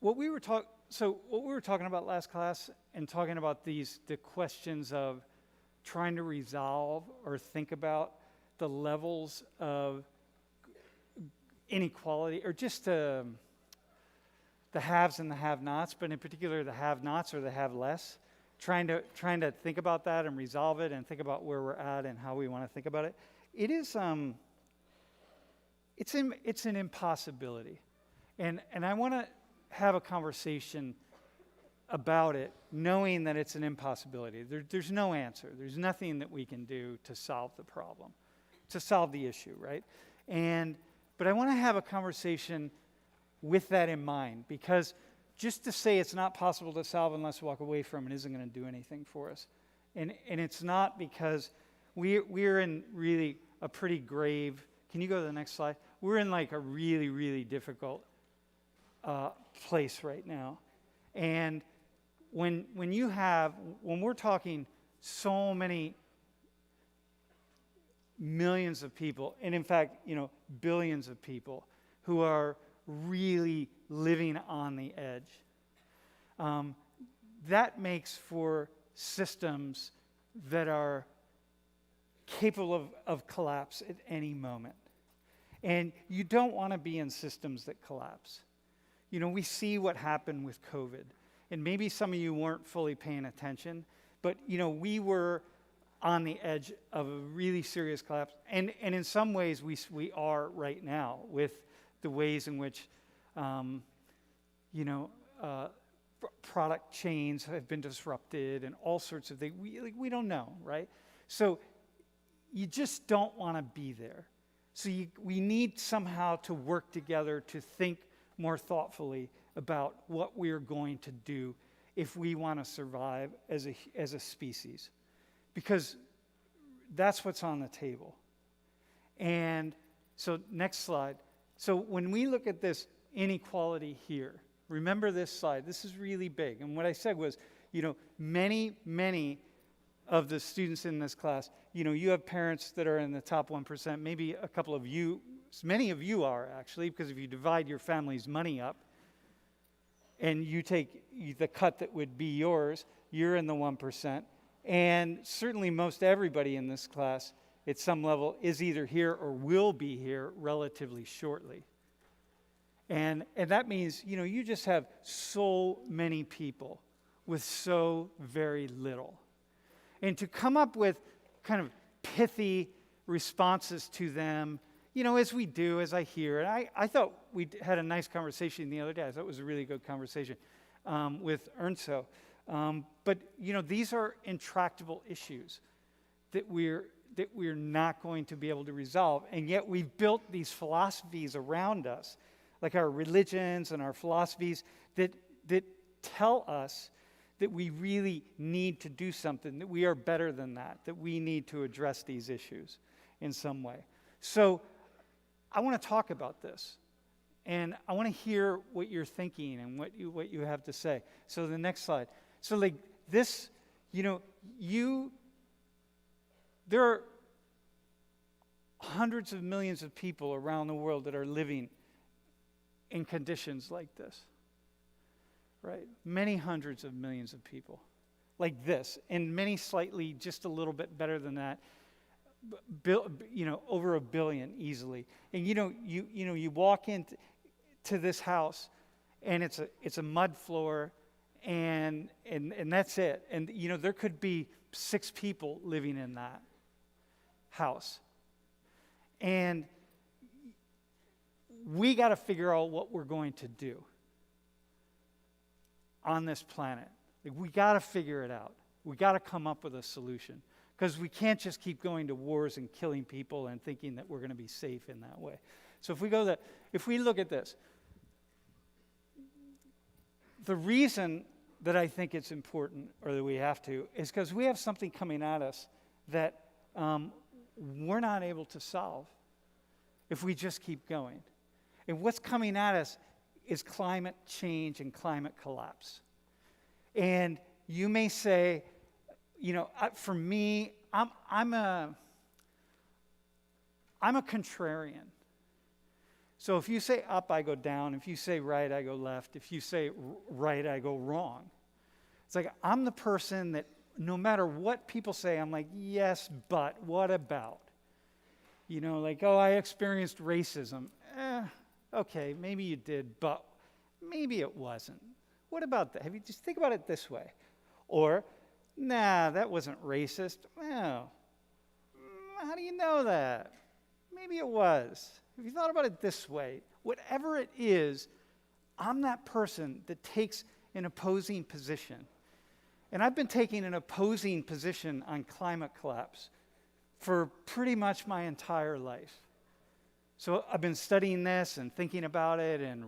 what we were talking about last class and talking about the questions of trying to resolve or think about the levels of inequality, or just the haves and the have-nots, but in particular the have-nots or the have-less, trying to think about that and resolve it and think about where we're at and how we want to think about it. It is it's an impossibility, and I want to have a conversation about it, knowing that it's an impossibility. There's no answer. There's nothing that we can do to solve the problem, to solve the issue, right? But I want to have a conversation with that in mind, because just to say it's not possible to solve unless we walk away from it isn't going to do anything for us. And it's not, because we're in really a pretty grave, can you go to the next slide? We're in like a really, really difficult place right now. And when we're talking so many millions of people, and in fact, billions of people who are really living on the edge, that makes for systems that are capable of collapse at any moment. And you don't want to be in systems that collapse. We see what happened with COVID. And maybe some of you weren't fully paying attention, but we were on the edge of a really serious collapse. And in some ways we are right now, with the ways in which product chains have been disrupted and all sorts of things. We don't know, right? So you just don't want to be there. So we need somehow to work together to think more thoughtfully about what we're going to do if we want to survive as a species, because that's what's on the table. And so next slide. So when we look at this inequality here, remember this slide. This is really big. And what I said was, many of the students in this class, you have parents that are in the top 1%, maybe a couple of you, many of you are actually, because if you divide your family's money up and you take the cut that would be yours, you're in the 1%. And certainly most everybody in this class at some level is either here or will be here relatively shortly. And that means, you just have so many people with so very little. And to come up with kind of pithy responses to them, as we do, as I hear. And I thought we had a nice conversation the other day. I thought it was a really good conversation with Ernso. But, these are intractable issues that we're not going to be able to resolve. And yet we've built these philosophies around us, like our religions and our philosophies, that tell us that we really need to do something, that we are better than that we need to address these issues in some way. So I want to talk about this, and I want to hear what you're thinking and what you have to say. So the next slide. So like this, there are hundreds of millions of people around the world that are living in conditions like this, right? Many hundreds of millions of people like this, and many slightly just a little bit better than that, over 1 billion easily. And you walk into this house, and it's a mud floor, and that's it. And there could be 6 people living in that house. And we got to figure out what we're going to do on this planet. We got to figure it out. We got to come up with a solution, because we can't just keep going to wars and killing people and thinking that we're going to be safe in that way. So if we look at this, the reason that I think it's important, or that we have to, is because we have something coming at us that we're not able to solve if we just keep going. And what's coming at us is climate change and climate collapse. And you may say, for me, I'm a contrarian. So if you say up, I go down. If you say right, I go left. If you say right, I go wrong. It's like I'm the person that no matter what people say, I'm like, yes, but what about? You know, like, oh, I experienced racism. Okay, maybe you did, but maybe it wasn't. What about that? Have you just think about it this way? Or, nah, that wasn't racist. Well, how do you know that? Maybe it was. If you thought about it this way, whatever it is, I'm that person that takes an opposing position. And I've been taking an opposing position on climate collapse for pretty much my entire life. So I've been studying this and thinking about it and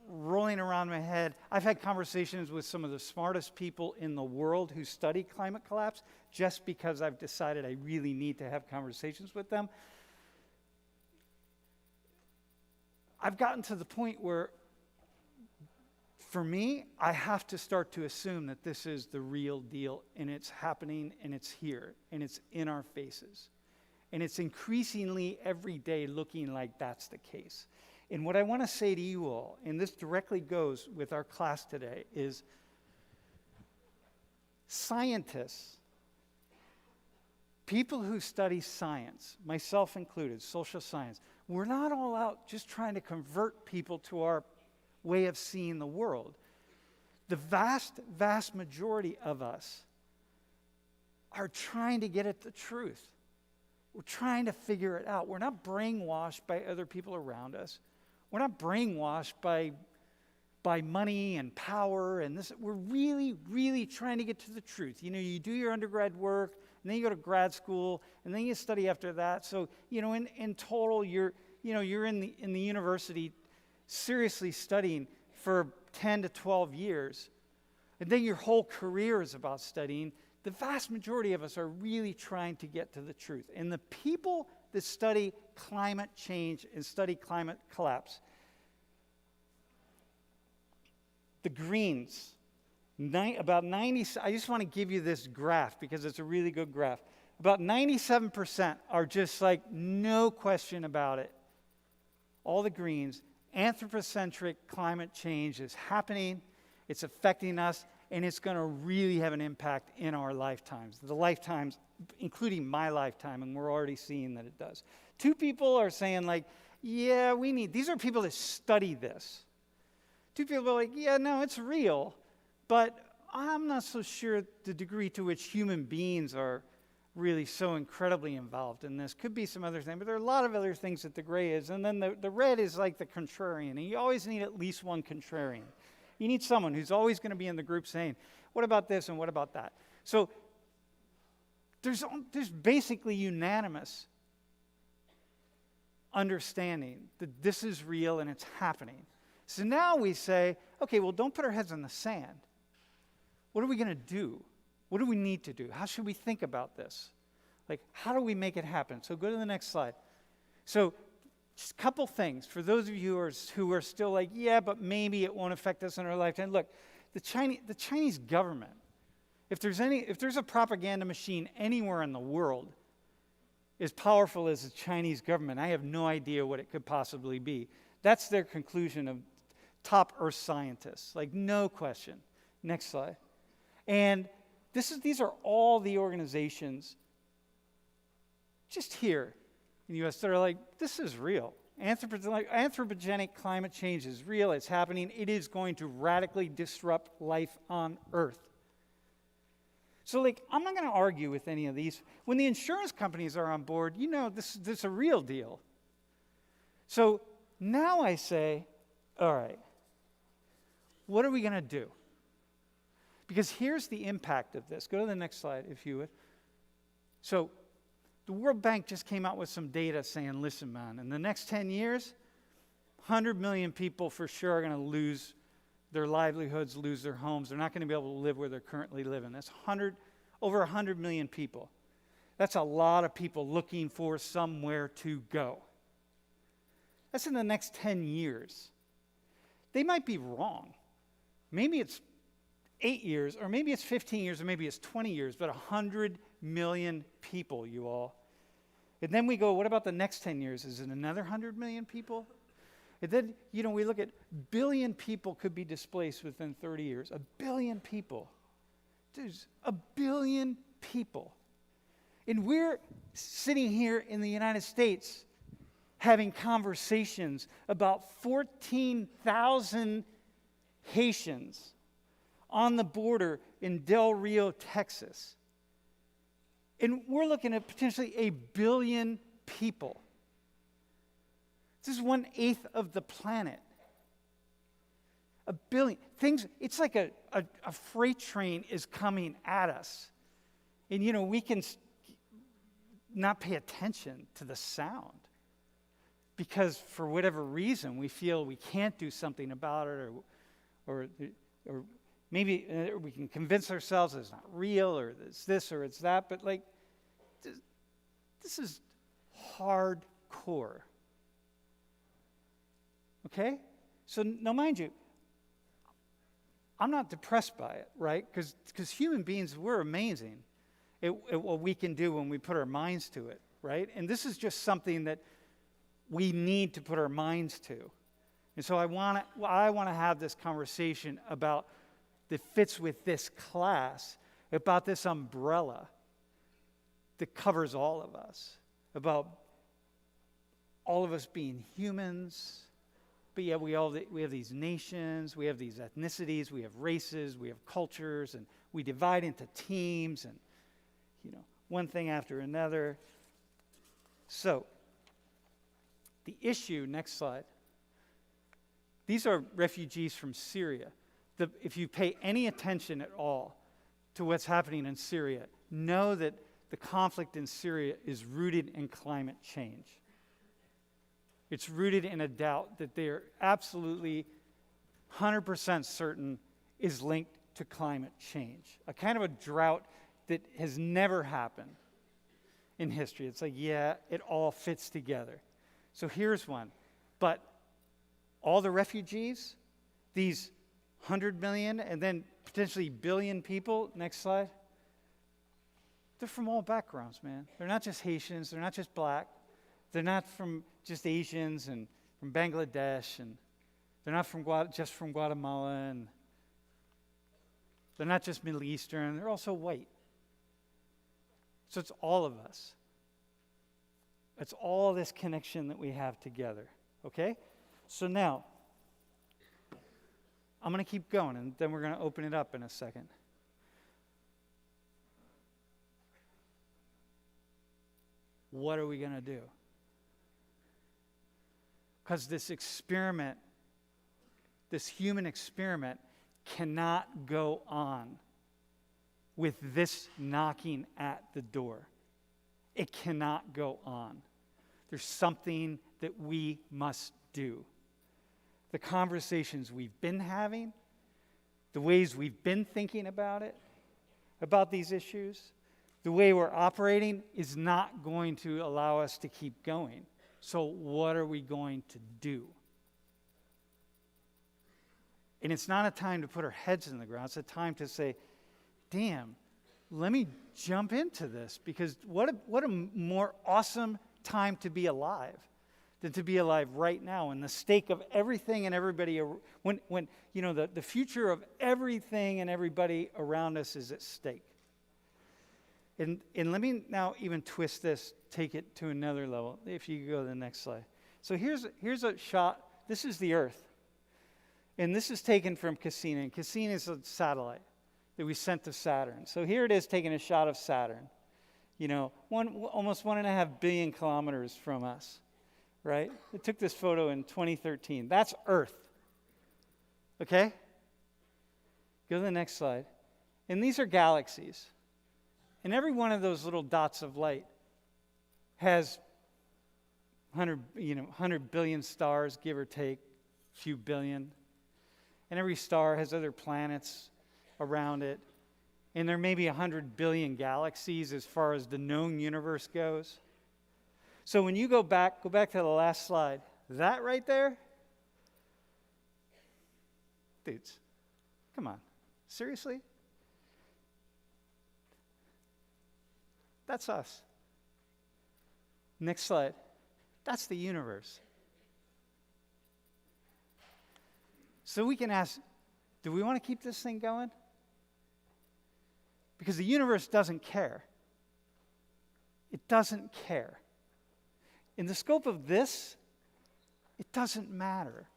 rolling around my head. I've had conversations with some of the smartest people in the world who study climate collapse just because I've decided I really need to have conversations with them. I've gotten to the point where, for me, I have to start to assume that this is the real deal, and it's happening, and it's here, and it's in our faces. And it's increasingly every day looking like that's the case. And what I want to say to you all, and this directly goes with our class today, is scientists, people who study science, myself included, social science, we're not all out just trying to convert people to our way of seeing the world. The vast, vast majority of us are trying to get at the truth. We're trying to figure it out. We're not brainwashed by other people around us. We're not brainwashed by money and power and this. We're really, really trying to get to the truth. You know, you do your undergrad work, and then you go to grad school, and then you study after that. So, you know, in total, you're in the university seriously studying for 10 to 12 years. And then your whole career is about studying. The vast majority of us are really trying to get to the truth. And the people that study climate change and study climate collapse, the Greens, about 90, I just want to give you this graph because it's a really good graph. About 97% are just like, no question about it. All the Greens, anthropocentric climate change is happening, it's affecting us, and it's going to really have an impact in our lifetimes. The lifetimes, including my lifetime, and we're already seeing that it does. 2 people are saying like, yeah, these are people that study this. 2 people are like, yeah, no, it's real, but I'm not so sure the degree to which human beings are really so incredibly involved in this. Could be some other thing, but there are a lot of other things that the gray is. And then the red is like the contrarian, and you always need at least one contrarian. You need someone who's always going to be in the group saying, what about this and what about that? So there's basically unanimous understanding that this is real and it's happening. So now we say, okay, well, don't put our heads in the sand. What are we going to do? What do we need to do? How should we think about this? Like, how do we make it happen? So go to the next slide. So just a couple things for those of you who are still like, yeah, but maybe it won't affect us in our lifetime. Look, the Chinese government, if there's a propaganda machine anywhere in the world as powerful as the Chinese government, I have no idea what it could possibly be. That's their conclusion of top Earth scientists, like no question. Next slide. And these are all the organizations just here in the U.S. that are like, this is real. Anthropogenic climate change is real. It's happening. It is going to radically disrupt life on Earth. So, like, I'm not going to argue with any of these. When the insurance companies are on board, you know, this is a real deal. So now I say, all right, what are we going to do? Because here's the impact of this. Go to the next slide, if you would. So the World Bank just came out with some data saying, listen, man, in the next 10 years, 100 million people for sure are going to lose their livelihoods, lose their homes. They're not going to be able to live where they're currently living. That's over 100 million people. That's a lot of people looking for somewhere to go. That's in the next 10 years. They might be wrong. Maybe it's 8 years, or maybe it's 15 years, or maybe it's 20 years, but 100 million people, you all. And then we go, what about the next 10 years? Is it another 100 million people? And then, we look at billion people could be displaced within 30 years. 1 billion people. There's 1 billion people. And we're sitting here in the United States having conversations about 14,000 Haitians on the border in Del Rio, Texas. And we're looking at potentially 1 billion people. This is 1/8 of the planet. 1 billion. It's like a freight train is coming at us. And, we can not pay attention to the sound because for whatever reason we feel we can't do something about it, or maybe we can convince ourselves it's not real, or it's this or it's that, but this is hardcore. Okay? So now mind you, I'm not depressed by it, right? Because human beings, we're amazing at what we can do when we put our minds to it, right? And this is just something that we need to put our minds to. And so I want to have this conversation about that fits with this class, about this umbrella that covers all of us, about all of us being humans. But yet we have these nations, we have these ethnicities, we have races, we have cultures, and we divide into teams, and one thing after another. So the issue, next slide. These are refugees from Syria. If you pay any attention at all to what's happening in Syria, know that the conflict in Syria is rooted in climate change. It's rooted in a doubt that they are absolutely 100% certain is linked to climate change. A kind of a drought that has never happened in history. It's like, yeah, it all fits together. So here's one. But all the refugees, these 100 million and then potentially billion people, next slide, they're from all backgrounds, man. They're not just Haitians, they're not just black, they're not from just Asians and from Bangladesh, and they're not just from Guatemala, and they're not just Middle Eastern, they're also white. So it's all of us. It's all this connection that we have together, okay? So now, I'm going to keep going, and then we're going to open it up in a second. What are we going to do? Because this experiment, this human experiment, cannot go on with this knocking at the door. It cannot go on. There's something that we must do. The conversations we've been having, the ways we've been thinking about it, about these issues, the way we're operating is not going to allow us to keep going. So what are we going to do? And it's not a time to put our heads in the ground. It's a time to say, damn, let me jump into this, because what a more awesome time to be alive than to be alive right now. And the stake of everything and everybody, when the future of everything and everybody around us is at stake. And let me now even twist this, take it to another level, if you go to the next slide. So here's a shot. This is the Earth. And this is taken from Cassini. And Cassini is a satellite that we sent to Saturn. So here it is, taking a shot of Saturn. Almost 1.5 billion kilometers from us, right? It took this photo in 2013. That's Earth. Okay? Go to the next slide. And these are galaxies. And every one of those little dots of light has 100 billion stars, give or take, a few billion. And every star has other planets around it. And there may be 100 billion galaxies as far as the known universe goes. So when you go back to the last slide. That right there, dudes, come on, seriously? That's us. Next slide. That's the universe. So we can ask, do we want to keep this thing going? Because the universe doesn't care. It doesn't care. In the scope of this, it doesn't matter.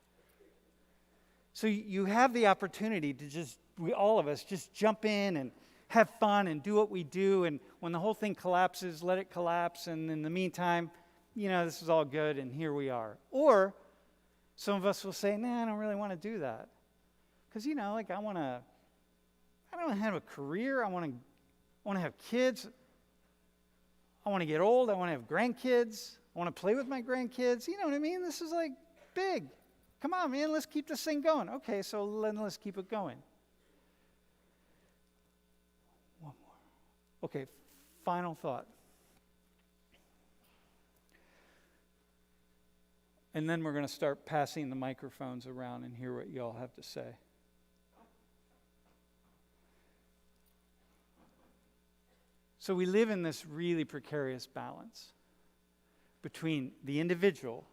So you have the opportunity to all of us, just jump in and have fun and do what we do. And when the whole thing collapses, let it collapse. And in the meantime, this is all good and here we are. Or some of us will say, nah, I don't really want to do that. Because, I want to have a career. I want to have kids. I want to get old. I want to have grandkids. I want to play with my grandkids. You know what I mean? This is like big. Come on, man, let's keep this thing going. Okay, so let's keep it going. One more. Okay, final thought. And then we're going to start passing the microphones around and hear what you all have to say. So we live in this really precarious balance between the individual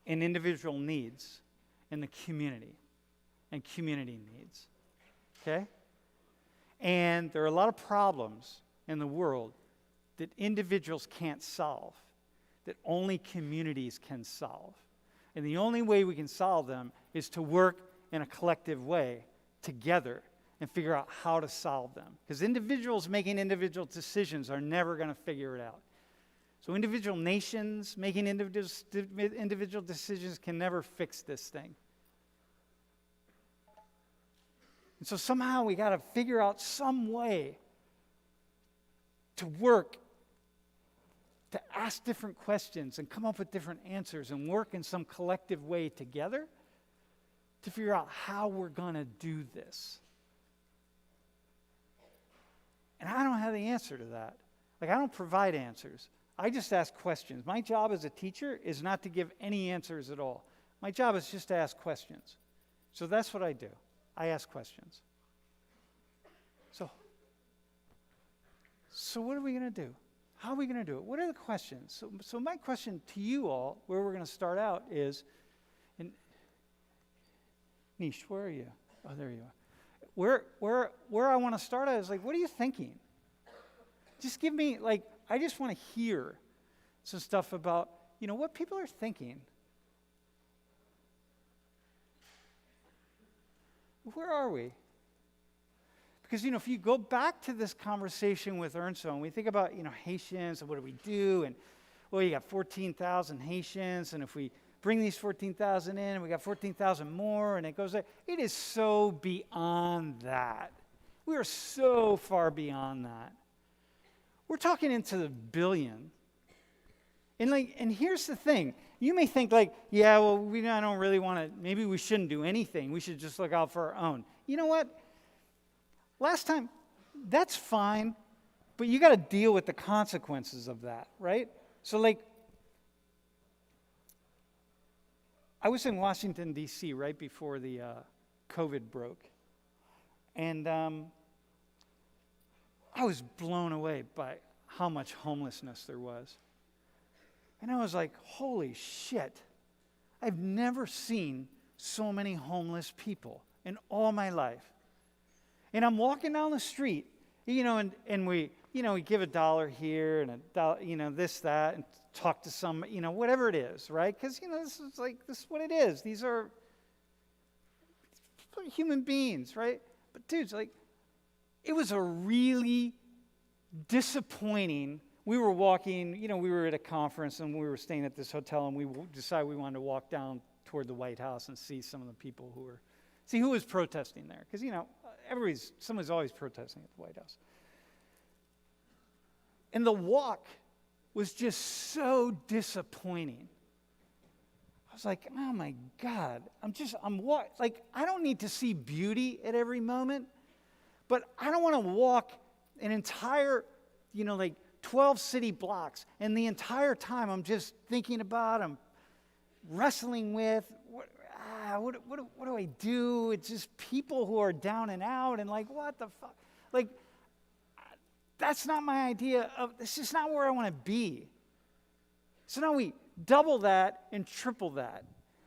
and individual needs and the community and community needs. Okay? And there are a lot of problems in the world that individuals can't solve, that only communities can solve. And the only way we can solve them is to work in a collective way together and figure out how to solve them. Because individuals making individual decisions are never going to figure it out. So individual nations making individual decisions can never fix this thing. And so somehow we got to figure out some way to work, to ask different questions and come up with different answers and work in some collective way together to figure out how we're going to do this. And I don't have the answer to that. I don't provide answers. I just ask questions. My job as a teacher is not to give any answers at all. My job is just to ask questions. So that's what I do. I ask questions. So what are we going to do? How are we going to do it? What are the questions? So my question to you all, where we're going to start out is, Nish, where are you? Oh, there you are. Where I want to start out is what are you thinking? Just give me, I just want to hear some stuff about, what people are thinking. Where are we? Because, if you go back to this conversation with Ernst, and we think about, Haitians and what do we do? And, you got 14,000 Haitians, and if we bring these 14,000 in, and we got 14,000 more, and it goes there. It is so beyond that. We are so far beyond that. We're talking into the billion. And here's the thing. You may think I don't really want to, maybe we shouldn't do anything. We should just look out for our own. You know what? Last time, that's fine, but you got to deal with the consequences of that, right? So I was in Washington, D.C. right before the COVID broke. And I was blown away by how much homelessness there was. And I was like, holy shit. I've never seen so many homeless people in all my life. And I'm walking down the street, and we give $1 here and $1, this, that, and talk to some, whatever it is, right? Because, this is what it is. These are human beings, right? But dudes, it was a really disappointing. We were walking, we were at a conference and we were staying at this hotel, and we decided we wanted to walk down toward the White House and see some of the people who was protesting there. Because, someone's always protesting at the White House. And the walk was just so disappointing. I was like, oh my God, I don't need to see beauty at every moment, but I don't want to walk an entire, 12 city blocks, and the entire time I'm just thinking about, I'm wrestling with, what do I do? It's just people who are down and out, and what the fuck? That's not my idea of, this is not where I want to be. So now we double that and triple that.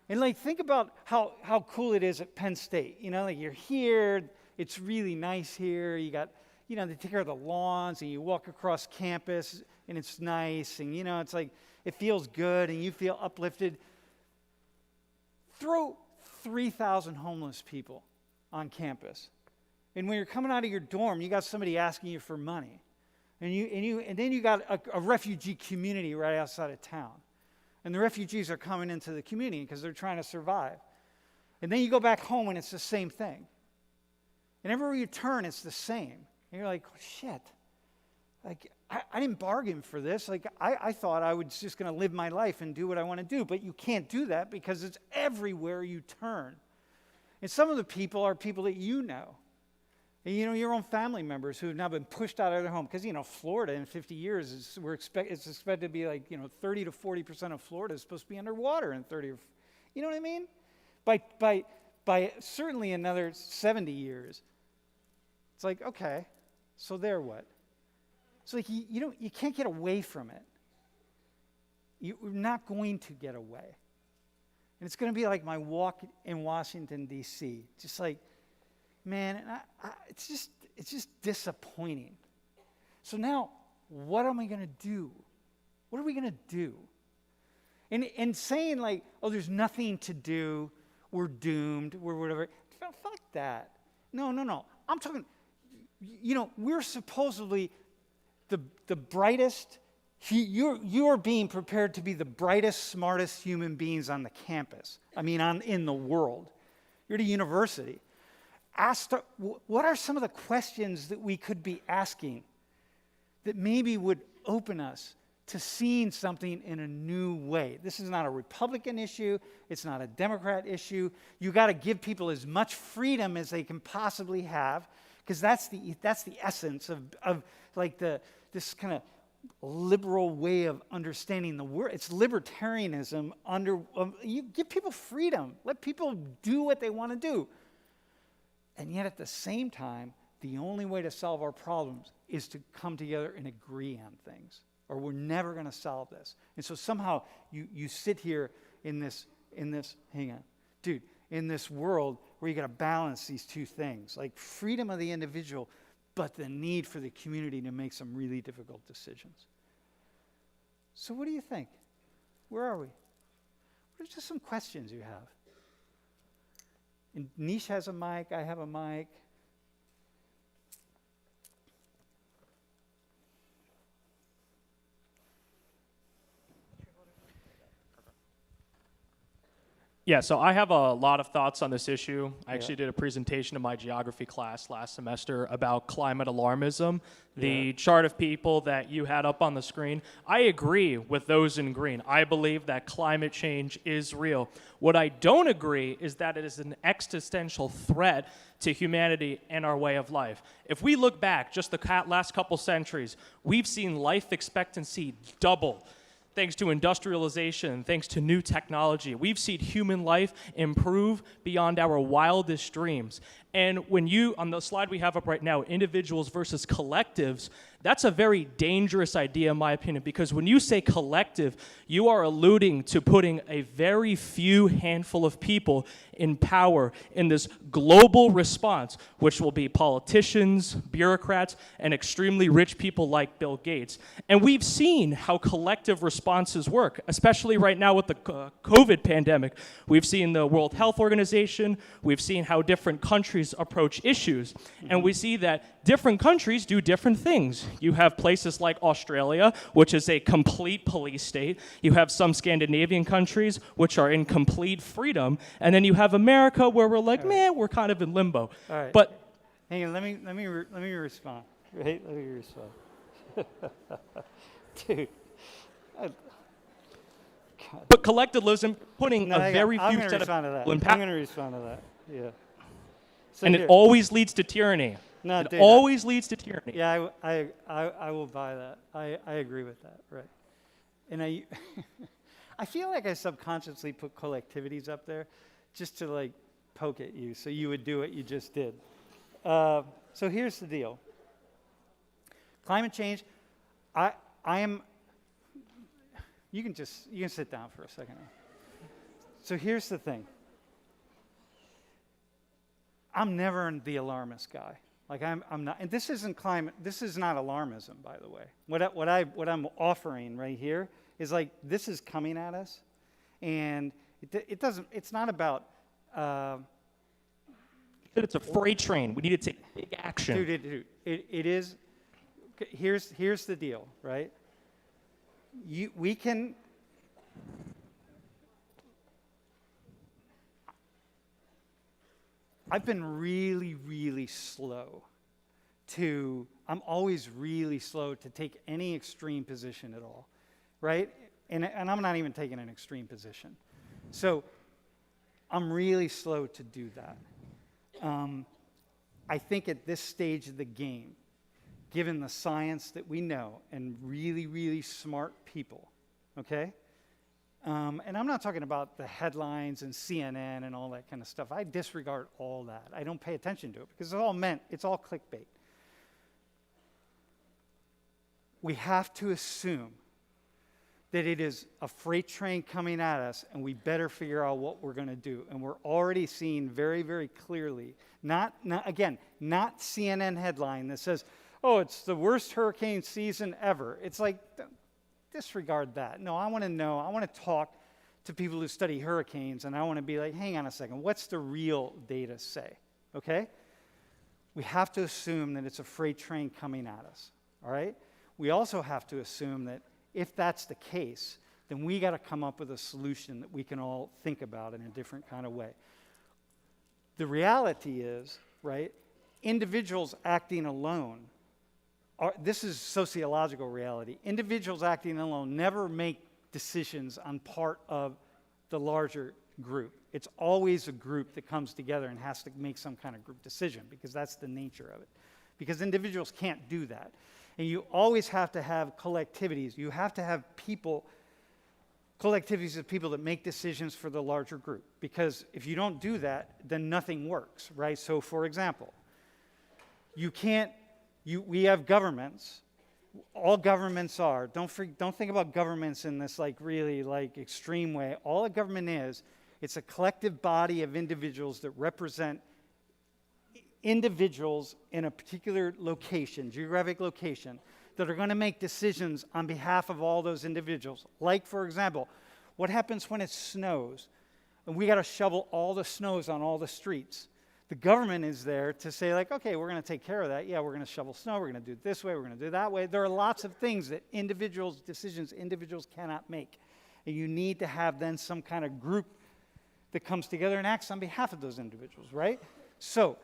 And like, think about how cool it is at Penn State. You know, like you're here, it's really nice here. You got, you know, they take care of the lawns, and you walk across campus, and it's nice. And, you know, it's like, it feels good, and you feel uplifted. Throw 3,000 homeless people on campus. And when you're coming out of your dorm, you got somebody asking you for money. And then you got a refugee community right outside of town. And the refugees are coming into the community because they're trying to survive. And then you go back home and it's the same thing. And everywhere you turn, it's the same. And you're like, oh, shit. Like, I didn't bargain for this. Like, I thought I was just going to live my life and do what I want to do. But you can't do that because it's everywhere you turn. And some of the people are people that you know. And, you know, your own family members who have now been pushed out of their home. Because, you know, Florida in 50 years, it's expected to be like, you know, 30 to 40% of Florida is supposed to be underwater in 30 or, you know what I mean? By certainly another 70 years. It's like, okay, so there what? It's like, you can't get away from it. You're not going to get away. And it's going to be like my walk in Washington, D.C. Just like, man, it's just disappointing. So now, what am I going to do? What are we going to do? And saying like, oh, there's nothing to do, we're doomed, we're whatever. Fuck that. No. I'm talking, you know, we're supposedly the brightest. You are being prepared to be the brightest, smartest human beings on the campus. I mean, in the world. You're at a university. What are some of the questions that we could be asking that maybe would open us to seeing something in a new way? This is not a Republican issue. It's not a Democrat issue. You got to give people as much freedom as they can possibly have, because that's the essence of like this kind of liberal way of understanding the world. It's libertarianism you give people freedom. Let people do what they want to do. And yet at the same time, the only way to solve our problems is to come together and agree on things, or we're never going to solve this. And so somehow you sit here in this, hang on, dude, in this world where you got to balance these two things, like freedom of the individual, but the need for the community to make some really difficult decisions. So what do you think? Where are we? What are just some questions you have? And Nish has a mic, I have a mic. Yeah, so I have a lot of thoughts on this issue. I actually did a presentation in my geography class last semester about climate alarmism, the chart of people that you had up on the screen. I agree with those in green. I believe that climate change is real. What I don't agree is that it is an existential threat to humanity and our way of life. If we look back just the last couple centuries, we've seen life expectancy double. Thanks to industrialization, thanks to new technology, we've seen human life improve beyond our wildest dreams. And when on the slide we have up right now, individuals versus collectives, that's a very dangerous idea in my opinion, because when you say collective, you are alluding to putting a very few handful of people in power in this global response, which will be politicians, bureaucrats, and extremely rich people like Bill Gates. And we've seen how collective responses work, especially right now with the COVID pandemic. We've seen the World Health Organization, we've seen how different countries approach issues, and we see that different countries do different things. You have places like Australia, which is a complete police state. You have some Scandinavian countries, which are in complete freedom. And then you have America, where we're like, man, we're kind of in limbo. All right. But hang on, let me respond. Right? Let me respond. Dude. But collectivism, putting a very few set of people in power. I'm going to respond to that. Yeah. So and here. It always leads to tyranny. No, it dude, always leads to tyranny. Yeah, I will buy that. I agree with that, right. And I feel like I subconsciously put collectivities up there just to like poke at you so you would do what you just did. So here's the deal. Climate change, I am, You can sit down for a second. So here's the thing. I'm never the alarmist guy. Like I'm not, and this isn't climate. This is not alarmism, by the way. What I'm offering right here is like this is coming at us, and it doesn't. It's not about. It's a freight train. We need to take big action. Dude, it is. Here's the deal, right? We can. I've been really, really slow I'm always really slow to take any extreme position at all, right? And I'm not even taking an extreme position. So I'm really slow to do that. I think at this stage of the game, given the science that we know and really, really smart people, okay? And I'm not talking about the headlines and CNN and all that kind of stuff. I disregard all that. I don't pay attention to it because it's all clickbait. We have to assume that it is a freight train coming at us and we better figure out what we're going to do. And we're already seeing very, very clearly, not CNN headline that says, oh, it's the worst hurricane season ever. It's like, disregard that. No, I want to know. I want to talk to people who study hurricanes, and I want to be like, hang on a second. What's the real data say? Okay? We have to assume that it's a freight train coming at us. All right? We also have to assume that if that's the case, then we got to come up with a solution that we can all think about in a different kind of way. The reality is, right, individuals acting alone, this is sociological reality. Individuals acting alone never make decisions on part of the larger group. It's always a group that comes together and has to make some kind of group decision because that's the nature of it. Because individuals can't do that. And you always have to have collectivities. You have to have collectivities of people that make decisions for the larger group. Because if you don't do that, then nothing works, right? So for example, we have governments. All governments are. Don't think about governments in this like really like extreme way. All a government is, it's a collective body of individuals that represent individuals in a particular location, geographic location, that are going to make decisions on behalf of all those individuals. Like, for example, what happens when it snows and we got to shovel all the snows on all the streets? The government is there to say, like, okay, we're going to take care of that. Yeah, we're going to shovel snow. We're going to do it this way. We're going to do it that way. There are lots of things that decisions individuals cannot make. And you need to have then some kind of group that comes together and acts on behalf of those individuals, right? So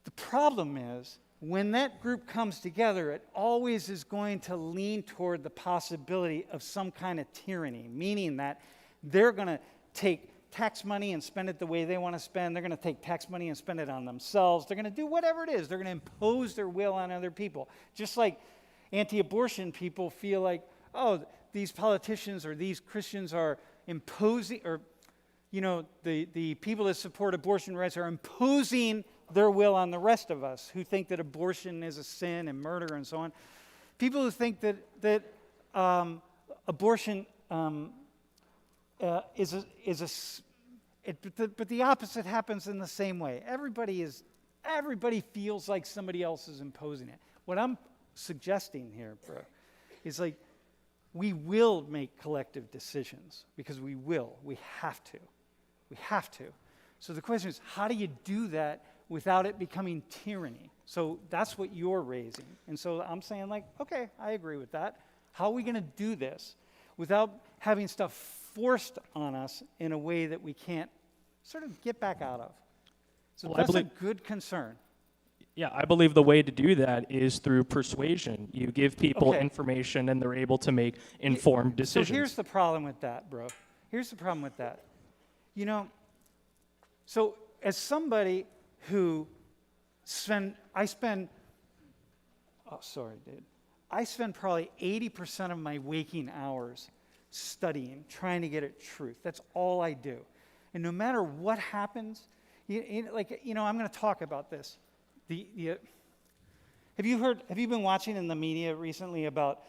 the problem is when that group comes together, it always is going to lean toward the possibility of some kind of tyranny, meaning that they're going to take tax money and spend it the way they want to spend. They're going to take tax money and spend it on themselves. They're going to do whatever it is. They're going to impose their will on other people. Just like anti-abortion people feel like, oh, these politicians or these Christians are imposing, or, you know, the people that support abortion rights are imposing their will on the rest of us who think that abortion is a sin and murder and so on. People who think that abortion but the opposite happens in the same way. Everybody feels like somebody else is imposing it. What I'm suggesting here, bro, is like we will make collective decisions because we have to. So the question is, how do you do that without it becoming tyranny? So that's what you're raising. And so I'm saying, like, okay, I agree with that. How are we going to do this without having stuff forced on us in a way that we can't sort of get back out of? So well, that's a good concern. Yeah, I believe the way to do that is through persuasion. You give people information and they're able to make informed decisions. So here's the problem with that, bro. Here's the problem with that. You know, so as somebody who I spend probably 80% of my waking hours studying, trying to get at truth. That's all I do. And no matter what happens, I'm going to talk about this. Have you been watching in the media recently about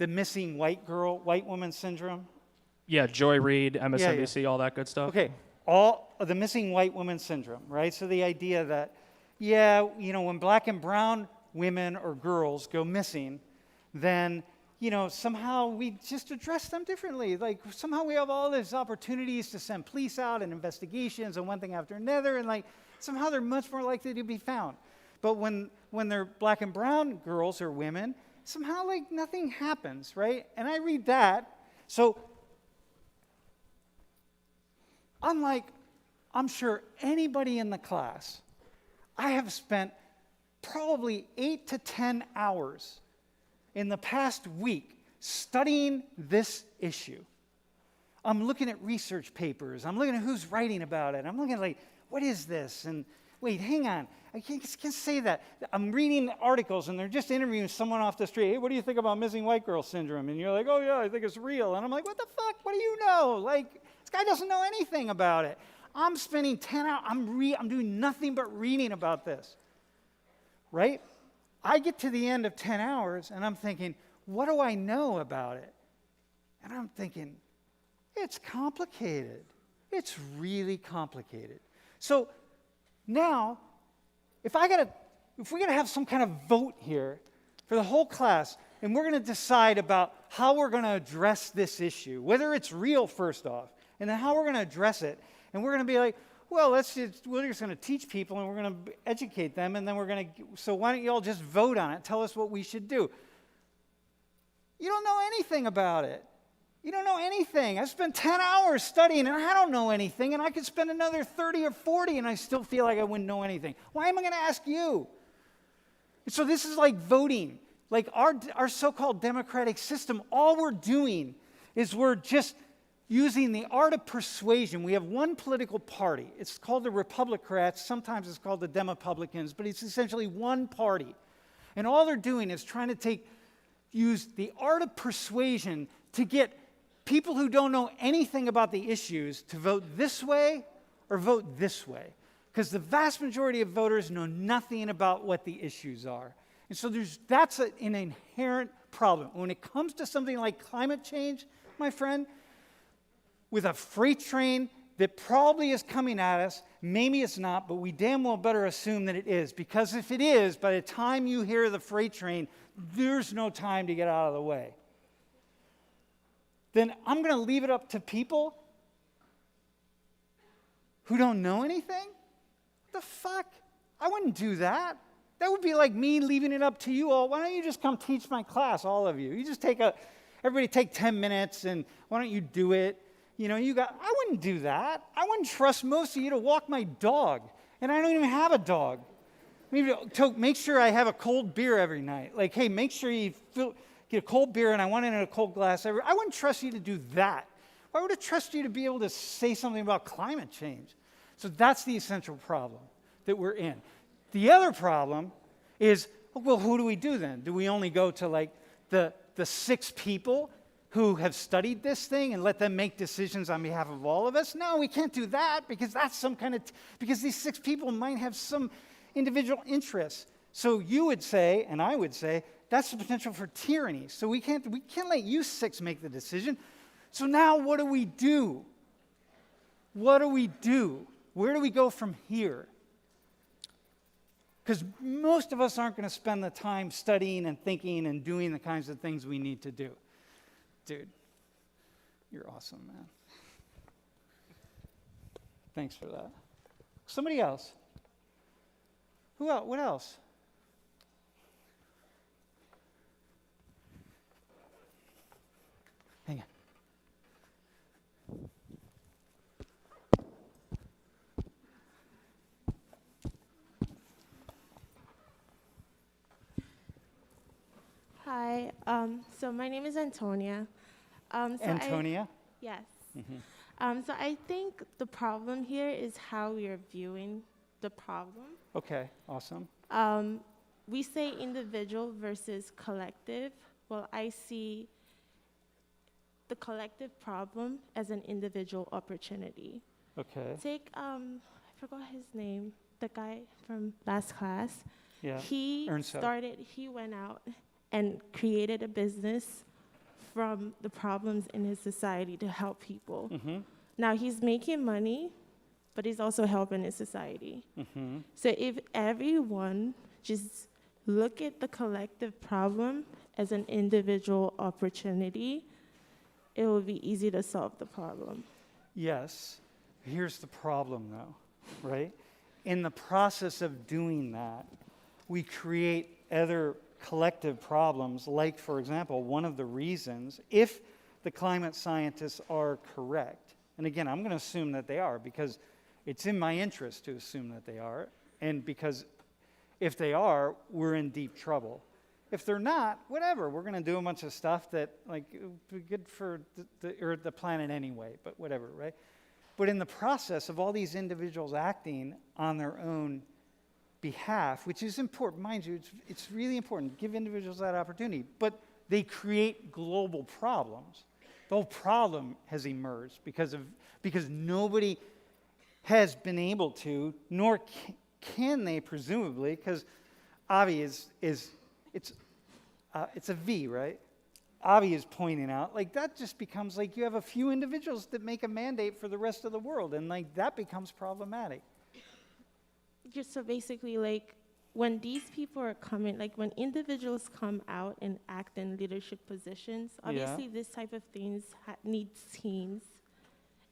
the missing white woman syndrome. Yeah, Joy Reid, MSNBC, all that good stuff. Okay, all of the missing white woman syndrome, right? So the idea that, yeah, when black and brown women or girls go missing, then, somehow we just address them differently. Like, somehow we have all these opportunities to send police out and investigations and one thing after another, and somehow they're much more likely to be found. But when they're black and brown girls or women, somehow nothing happens, right? And I read that. So unlike, I'm sure, anybody in the class, I have spent probably 8 to 10 hours in the past week studying this issue. I'm looking at research papers. I'm looking at who's writing about it. I'm looking at what is this? And wait, hang on. I can't say that. I'm reading articles, and they're just interviewing someone off the street. Hey, what do you think about missing white girl syndrome? And you're like, oh, yeah, I think it's real. And I'm like, what the fuck? What do you know? This guy doesn't know anything about it. I'm spending 10 hours. I'm doing nothing but reading about this, right? I get to the end of 10 hours, and I'm thinking, what do I know about it? And I'm thinking, it's complicated. It's really complicated. So now, if we're going to have some kind of vote here for the whole class, and we're going to decide about how we're going to address this issue, whether it's real first off, and then how we're going to address it, and we're going to be like, well, we're just going to teach people, and we're going to educate them, and then so why don't you all just vote on it? Tell us what we should do. You don't know anything about it. You don't know anything. I spent 10 hours studying, and I don't know anything, and I could spend another 30 or 40, and I still feel like I wouldn't know anything. Why am I going to ask you? And so this is like voting. Like our so-called democratic system, all we're doing is we're just using the art of persuasion. We have one political party. It's called the Republicrats. Sometimes it's called the Demopublicans, but it's essentially one party. And all they're doing is trying to use the art of persuasion to get people who don't know anything about the issues to vote this way or vote this way. Because the vast majority of voters know nothing about what the issues are. And so that's an inherent problem. When it comes to something like climate change, my friend, with a freight train that probably is coming at us, maybe it's not, but we damn well better assume that it is. Because if it is, by the time you hear the freight train, there's no time to get out of the way. Then I'm going to leave it up to people who don't know anything? The fuck? I wouldn't do that. That would be like me leaving it up to you all. Why don't you just come teach my class, all of you? You just everybody take 10 minutes, and why don't you do it? I wouldn't do that. I wouldn't trust most of you to walk my dog, and I don't even have a dog. Maybe to make sure I have a cold beer every night. Like, hey, make sure you get a cold beer, and I want it in a cold glass. I wouldn't trust you to do that. Why would I trust you to be able to say something about climate change? So that's the essential problem that we're in. The other problem is, well, who do we do then? Do we only go to the 6 people who have studied this thing and let them make decisions on behalf of all of us? No, we can't do that because that's because these 6 people might have some individual interests. So you would say, and I would say, that's the potential for tyranny. So we can't let you 6 make the decision. So now what do we do? What do we do? Where do we go from here? Because most of us aren't going to spend the time studying and thinking and doing the kinds of things we need to do. Dude, you're awesome, man. Thanks for that. Somebody else. Who else? What else? Hang on. Hi, so my name is Antonia. Antonia? Yes. Mm-hmm. So I think the problem here is how we are viewing the problem. Okay, awesome. We say individual versus collective. Well, I see the collective problem as an individual opportunity. Okay. Take, I forgot his name, the guy from last class. Yeah. He Ernst. went out and created a business from the problems in his society to help people. Mm-hmm. Now he's making money, but he's also helping his society. Mm-hmm. So if everyone just look at the collective problem as an individual opportunity, it will be easy to solve the problem. Yes. Here's the problem, though, right? In the process of doing that, we create other collective problems, like, for example, one of the reasons, if the climate scientists are correct, and again, I'm going to assume that they are because it's in my interest to assume that they are, and because if they are, we're in deep trouble. If they're not, whatever, we're going to do a bunch of stuff that, like, would be good for the planet anyway, but whatever, right? But in the process of all these individuals acting on their own behalf, which is important, mind you, it's really important, give individuals that opportunity, but they create global problems. The whole problem has emerged because nobody has been able to, nor can they presumably, because Avi it's a V, right? Avi is pointing out, like, that just becomes like you have a few individuals that make a mandate for the rest of the world, and like that becomes problematic. Just so basically, like, when these people are coming, like when individuals come out and act in leadership positions, obviously this type of things needs teams.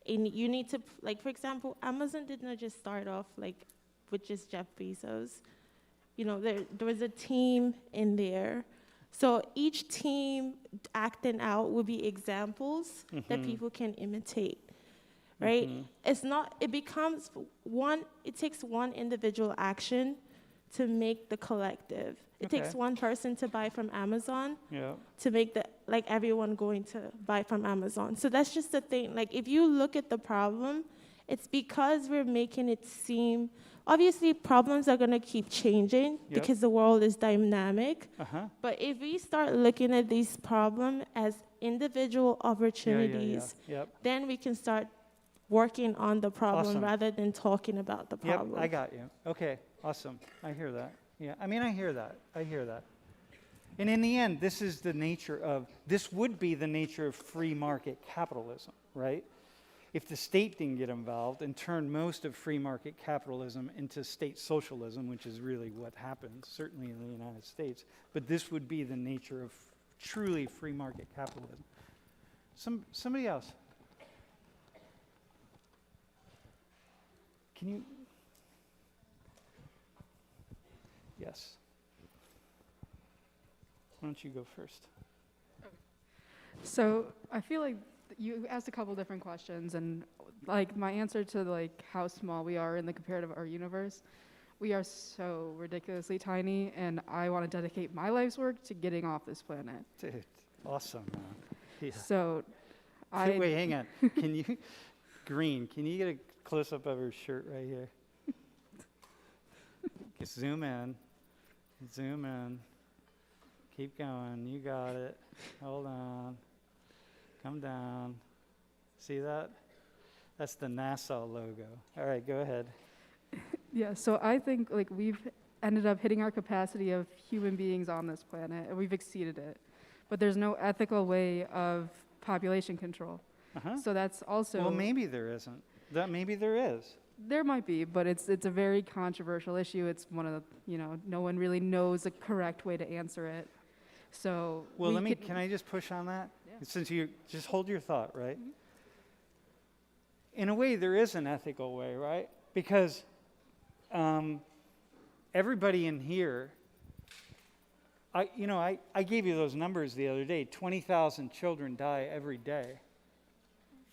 And you need to, like, for example, Amazon did not just start off like with just Jeff Bezos. You know, there was a team in there. So each team acting out will be examples that people can imitate. Right? It takes one individual action to make the collective. It takes one person to buy from Amazon to make everyone going to buy from Amazon. So that's just the thing. Like, if you look at the problem, it's because we're making it seem, obviously problems are going to keep changing because the world is dynamic. But if we start looking at these problems as individual opportunities, then we can start working on the problem rather than talking about the problem. Yep, I got you. Okay, awesome. I hear that. Yeah, I mean, I hear that. And in the end, this would be the nature of free market capitalism, right? If the state didn't get involved and turned most of free market capitalism into state socialism, which is really what happens, certainly in the United States, but this would be the nature of truly free market capitalism. Somebody else? Can you? Yes. Why don't you go first? So I feel like you asked a couple different questions, and like my answer to like how small we are in the comparative art universe, we are so ridiculously tiny, and I want to dedicate my life's work to getting off this planet. Dude, awesome, man. Yeah. So Wait, hang on. Can you get a close-up of her shirt right here? Zoom in. Keep going. You got it. Hold on. Come down. See that? That's the NASA logo. All right, go ahead. Yeah, so I think like we've ended up hitting our capacity of human beings on this planet, and we've exceeded it. But there's no ethical way of population control. So that's also... Well, maybe there isn't. Maybe there is. There might be, but it's a very controversial issue. It's one of the, no one really knows the correct way to answer it. So well, can I just push on that? Yeah. Since you just hold your thought, right? In a way, there is an ethical way, right? Because everybody in here, I gave you those numbers the other day. 20,000 children die every day.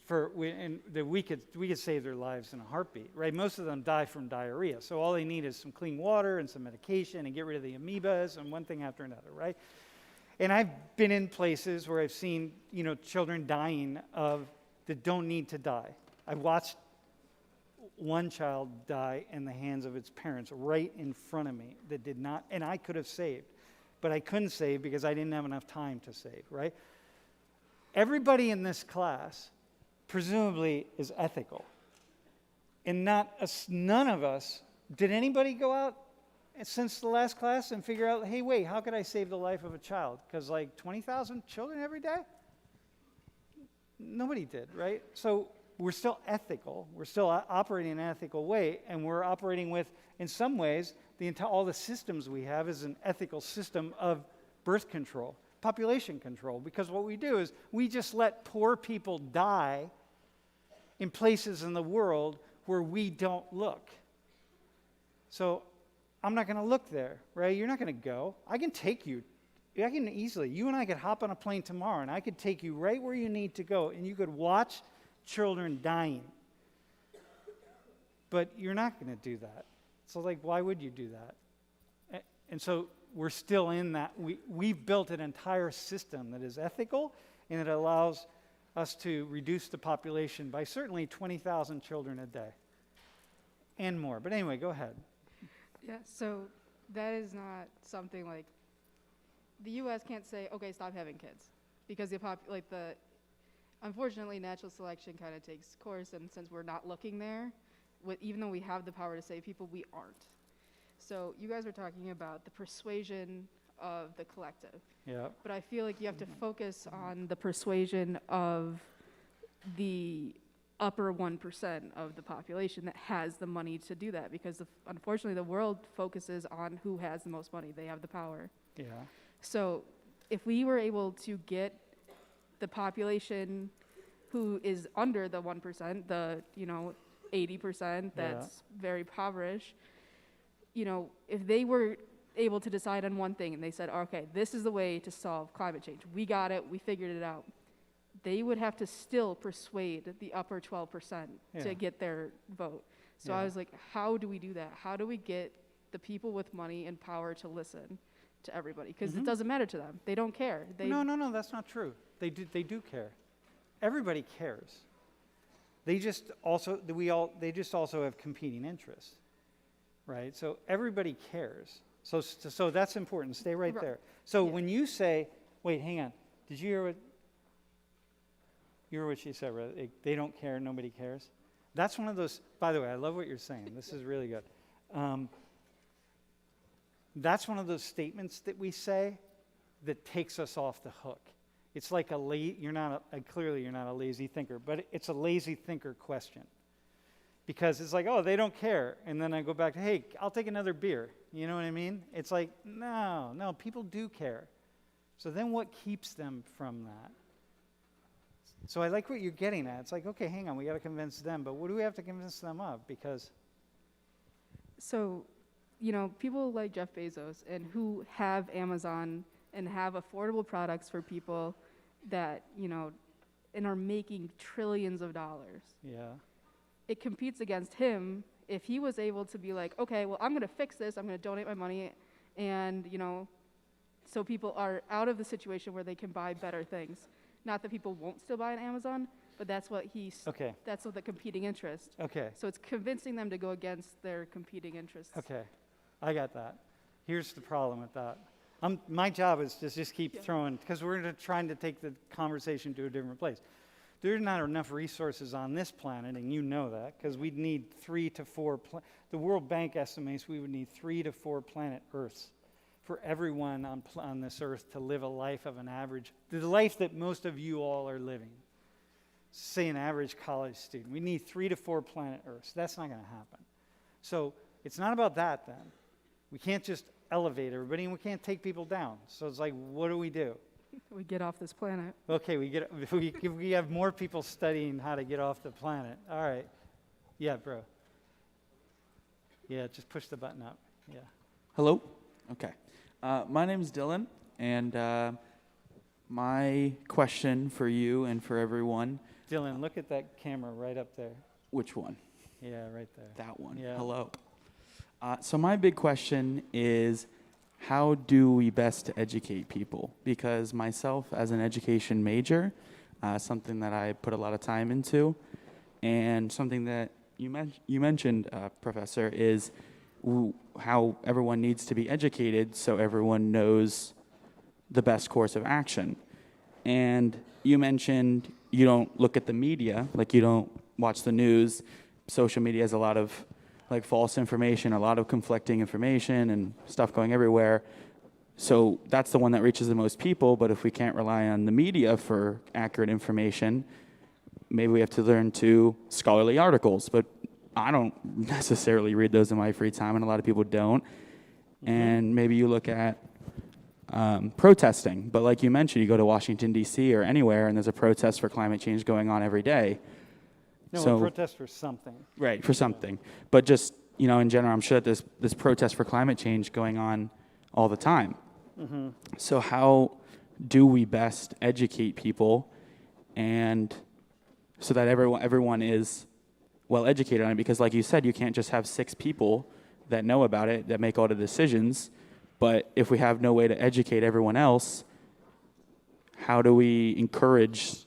We could save their lives in a heartbeat, right? Most of them die from diarrhea, so all they need is some clean water and some medication and get rid of the amoebas and one thing after another, right? And I've been in places where I've seen, children dying that don't need to die. I watched one child die in the hands of its parents right in front of me that did not, and I could have saved, but I couldn't save because I didn't have enough time to save, right? Everybody in this class presumably is ethical. And none of us, did anybody go out since the last class and figure out, hey, wait, how could I save the life of a child? Because 20,000 children every day? Nobody did, right? So we're still ethical. We're still operating in an ethical way, and we're operating with, in some ways, all the systems we have is an ethical system of birth control, population control, because what we do is we just let poor people die in places in the world where we don't look. So I'm not going to look there, right? You're not going to go. I can take you. I can easily. You and I could hop on a plane tomorrow, and I could take you right where you need to go, and you could watch children dying. But you're not going to do that. So, like, why would you do that? And so we're still in that. We've built an entire system that is ethical, and it allows us to reduce the population by certainly 20,000 children a day and more. But anyway, go ahead. Yeah, so that is not something like the U.S. can't say, okay, stop having kids, because unfortunately, natural selection kind of takes course, and since we're not looking there, even though we have the power to save people, we aren't. So you guys were talking about the persuasion of the collective. Yeah. But I feel like you have to focus on the persuasion of the upper 1% of the population that has the money to do that, because unfortunately the world focuses on who has the most money. They have the power. Yeah. So if we were able to get the population who is under the 1%, the 80% that's very impoverished, if they were able to decide on one thing and they said, okay, this is the way to solve climate change. We got it. We figured it out. They would have to still persuade the upper 12% to get their vote. So I was like, how do we do that? How do we get the people with money and power to listen to everybody? Because it doesn't matter to them. They don't care. No, that's not true. They do care. Everybody cares. They just also have competing interests, right? So everybody cares. So that's important. Stay right there. So when you say, wait, hang on, did you hear what she said, right? They don't care, nobody cares. That's one of those, by the way, I love what you're saying. This is really good. That's one of those statements that we say that takes us off the hook. It's like clearly you're not a lazy thinker, but it's a lazy thinker question. Because it's like, oh, they don't care. And then I go back to, hey, I'll take another beer. You know what I mean? It's like, no, people do care. So then what keeps them from that? So I like what you're getting at. It's like, okay, hang on, we got to convince them, but what do we have to convince them of? Because so, people like Jeff Bezos and who have Amazon and have affordable products for people that, and are making trillions of dollars. Yeah. It competes against him if he was able to be like, okay, well, I'm going to fix this. I'm going to donate my money. And, so people are out of the situation where they can buy better things. Not that people won't still buy on Amazon, but that's what that's what the competing interest. Okay. So it's convincing them to go against their competing interests. Okay. I got that. Here's the problem with that. My job is to just keep throwing, because we're trying to take the conversation to a different place. There's not enough resources on this planet, and you know that, because we'd need 3 to 4, the World Bank estimates we would need 3 to 4 planet Earths for everyone on this earth to live a life of an average, the life that most of you all are living. Say an average college student. We need 3 to 4 planet Earths. That's not going to happen. So it's not about that then. We can't just elevate everybody, and we can't take people down. So it's like, what do? We get off this planet. Okay, we have more people studying how to get off the planet. All right. Yeah, bro. Yeah, just push the button up. Yeah. Hello? Okay. My name's Dylan, and my question for you and for everyone. Dylan, look at that camera right up there. Which one? Yeah, right there. That one. Yeah. Hello. So my big question is, how do we best educate people? Because myself, as an education major, something that I put a lot of time into, and something that you mentioned, Professor, is how everyone needs to be educated so everyone knows the best course of action. And you mentioned you don't look at the media, like you don't watch the news. Social media has a lot of false information, a lot of conflicting information and stuff going everywhere. So that's the one that reaches the most people, but if we can't rely on the media for accurate information, maybe we have to learn to scholarly articles, but I don't necessarily read those in my free time, and a lot of people don't. And maybe you look at protesting, but like you mentioned, you go to Washington, D.C. or anywhere, and there's a protest for climate change going on every day. No, So- a protest for something. Right, for something. But just, in general, I'm sure that there's this protest for climate change going on all the time. So how do we best educate people, and so that everyone is well educated on it? Because like you said, you can't just have 6 people that know about it, that make all the decisions. But if we have no way to educate everyone else, how do we encourage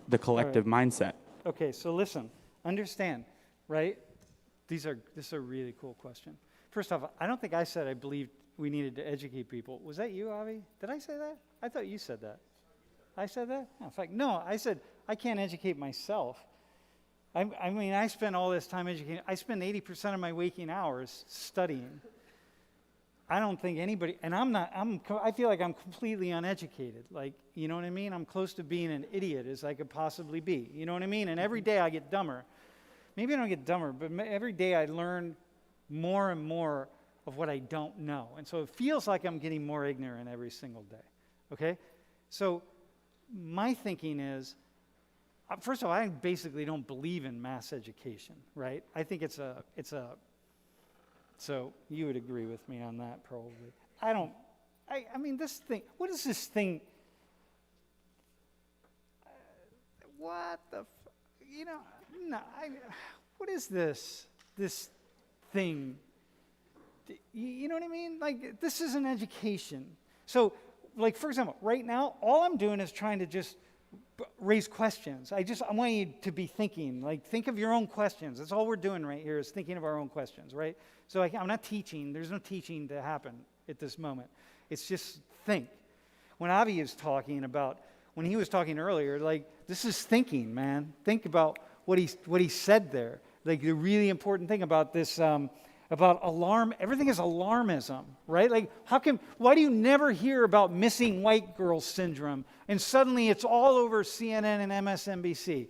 the collective mindset? Okay, so listen, understand, right? This is a really cool question. First off, I don't think I said I believed we needed to educate people. Was that you, Avi? Did I say that? I thought you said that. I said that? Oh, in fact, no, I said I can't educate myself. I mean, I spend all this time educating. I spend 80% of my waking hours studying. I don't think anybody, and I feel like I'm completely uneducated. Like, you know what I mean? I'm close to being an idiot as I could possibly be. You know what I mean? And every day I get dumber. Maybe I don't get dumber, but every day I learn more and more of what I don't know. And so it feels like I'm getting more ignorant every single day. Okay? So my thinking is, first of all, I basically don't believe in mass education, right? I think it's a so you would agree with me on that, probably. I mean, this thing, what is this thing? What the, what is this thing? You know what I mean? Like, this is an education. So, like, for example, right now, all I'm doing is trying to just raise questions. I want you to be thinking, like, think of your own questions. That's all we're doing right here is thinking of our own questions, right? So I'm not teaching. There's no teaching to happen at this moment. It's just think. When Avi is talking about, when he was talking earlier, like, this is thinking, man. Think about what he said there. Like, the really important thing about this, about everything is alarmism, right? Like, why do you never hear about missing white girl syndrome, and suddenly it's all over CNN and MSNBC?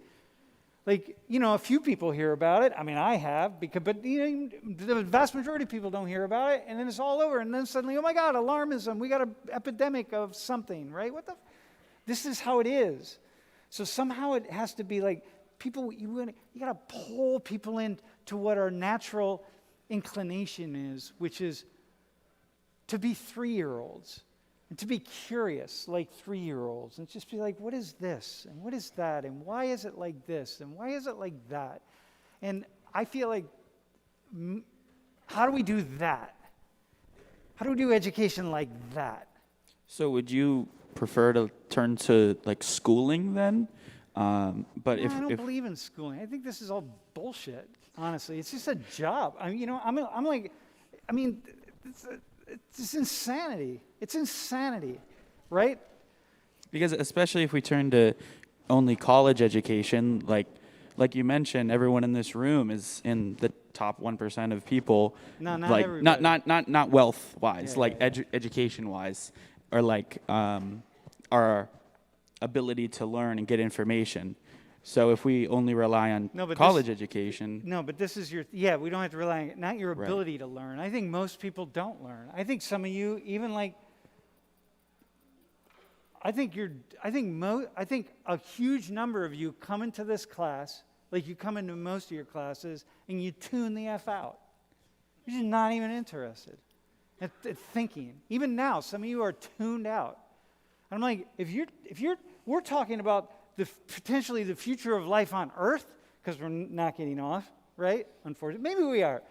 Like, a few people hear about it. I mean, I have, but the vast majority of people don't hear about it, and then it's all over, and then suddenly, oh my God, alarmism, we got an epidemic of something, right? This is how it is. So somehow it has to be like, people, you got to pull people into what our natural inclination is, which is to be 3-year-olds and to be curious like 3-year-olds and just be like, what is this and what is that and why is it like this and why is it like that? And I feel like, how do we do that? How do we do education like that? So would you prefer to turn to like schooling then? But No, I don't believe in schooling. I think this is all bullshit. Honestly, it's just a job. It's insanity. It's insanity, right? Because especially if we turn to only college education, like you mentioned, everyone in this room is in the top 1% of people. No, not like everybody. not wealth wise, Yeah, like yeah. education wise, or like our ability to learn and get information. So if we only rely on college education. No, but this is we don't have to rely on not your ability to learn. I think most people don't learn. I think some of you, even like, I think a huge number of you come into this class, like you come into most of your classes, and you tune the F out. You're just not even interested at thinking. Even now, some of you are tuned out. I'm like, we're talking about potentially the future of life on Earth, because we're not getting off, right? Unfortunately. Maybe we are.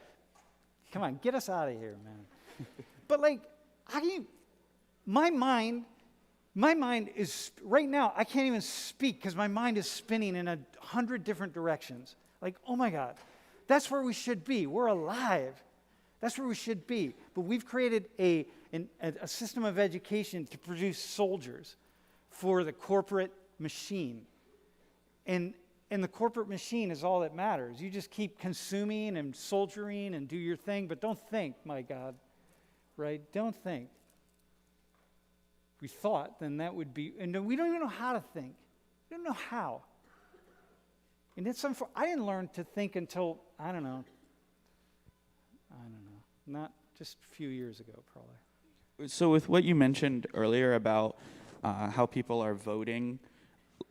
Come on, get us out of here, man. But like, my mind is, right now, I can't even speak because my mind is spinning in 100 different directions. Like, oh my God, that's where we should be. We're alive. That's where we should be. But we've created a system of education to produce soldiers for the corporate machine. And the corporate machine is all that matters. You just keep consuming and soldiering and do your thing, but don't think, my God, right? Don't think. If we thought, then that would be, and we don't even know how to think. We don't know how. And I didn't learn to think until, I don't know, not just a few years ago, probably. So with what you mentioned earlier about how people are voting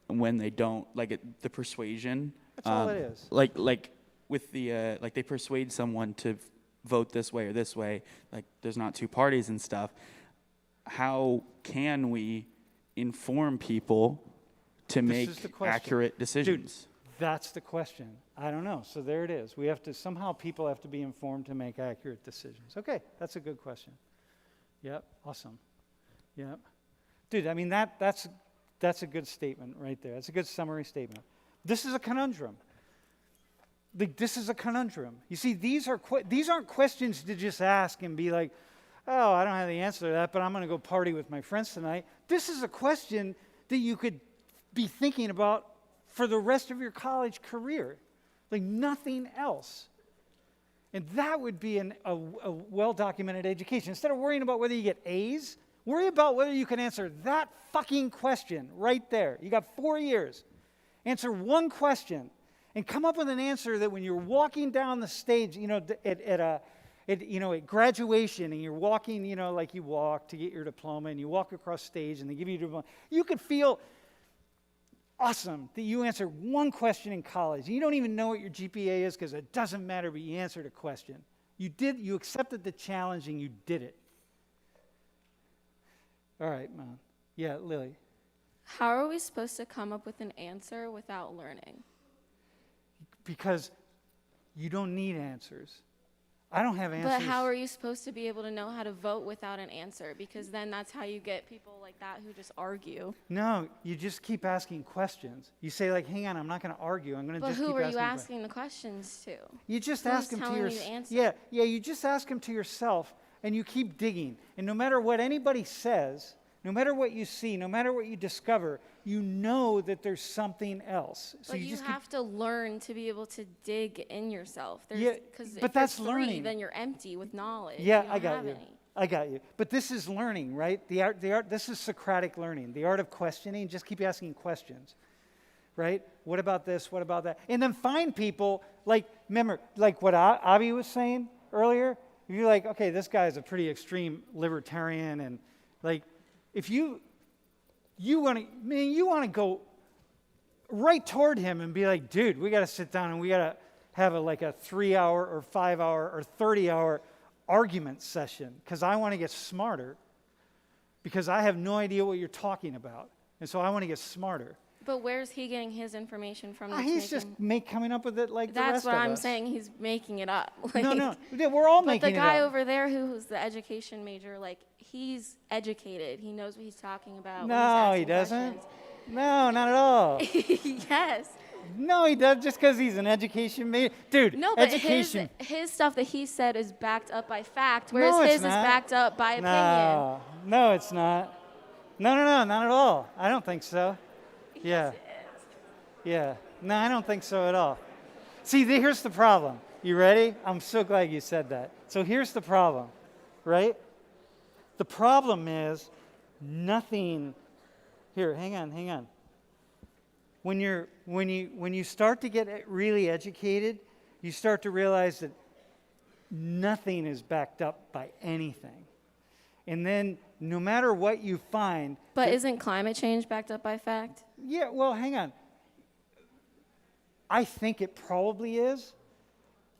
when they don't, like the persuasion. That's all it is. Like with the, like they persuade someone to vote this way or this way, like there's not two parties and stuff. How can we inform people to This is the make question. accurate decisions? That's the question. I don't know. So there it is. We have to, somehow people have to be informed to make accurate decisions. Okay, that's a good question. Yep, awesome. Yep. Dude, I mean, that's a good statement right there. That's a good summary statement. This is a conundrum. This is a conundrum. You see, these aren't questions to just ask and be like, oh, I don't have the answer to that, but I'm going to go party with my friends tonight. This is a question that you could be thinking about for the rest of your college career, like nothing else. And that would be a well-documented education. Instead of worrying about whether you get A's, worry about whether you can answer that fucking question right there. You got 4 years. Answer one question and come up with an answer that when you're walking down the stage, at graduation, and you're walking, like you walk to get your diploma, and you walk across stage, and they give you your diploma, you could feel awesome that you answered one question in college. You don't even know what your GPA is because it doesn't matter, but you answered a question. You accepted the challenge, and you did it. All right, man. Yeah, Lily. How are we supposed to come up with an answer without learning? Because you don't need answers. I don't have answers. But how are you supposed to be able to know how to vote without an answer? Because then that's how you get people like that who just argue. No, you just keep asking questions. You say, like, hang on, I'm not going to argue. I'm going to But just who keep are asking you questions. asking the questions to? You just Who's ask them to telling you yourself. the answer? Yeah, you just ask them to yourself, and you keep digging. And no matter what anybody says, no matter what you see, no matter what you discover, you know that there's something else. So But you you just have to learn to be able to dig in yourself. Yeah, Because but if that's you're free, learning. then you're empty with knowledge. Yeah, You don't I got have you. any. I got you. But this is learning, right? The art. This is Socratic learning. The art of questioning. Just keep asking questions, right? What about this? What about that? And then find people remember, like what Avi was saying earlier. If you're like, okay, this guy is a pretty extreme libertarian, and like, if you want to go right toward him and be like, dude, we got to sit down and we got to have a 3-hour or 5-hour or 30-hour argument session because I want to get smarter because I have no idea what you're talking about. And so I want to get smarter. But where's he getting his information from? that's He's just coming up with it like the That's rest what of I'm us. saying. He's making it up. No. Yeah, we're all But making the it guy up. over there who's the education major, he's educated. He knows what he's talking about. when No, he's he asking doesn't. questions. No, not at all. Yes. No, he does just because he's an education major. Dude, No, but education. his stuff that he said is backed up by fact, whereas No, it's his is not. backed up by opinion. No, it's not. No, not at all. I don't think so. Yeah. Yeah. No, I don't think so at all. See, here's the problem. You ready? I'm so glad you said that. So here's the problem, right? The problem is nothing. Here, hang on. When you start to get really educated, you start to realize that nothing is backed up by anything. And then no matter what you find. But isn't climate change backed up by fact? Yeah, well, hang on. I think it probably is.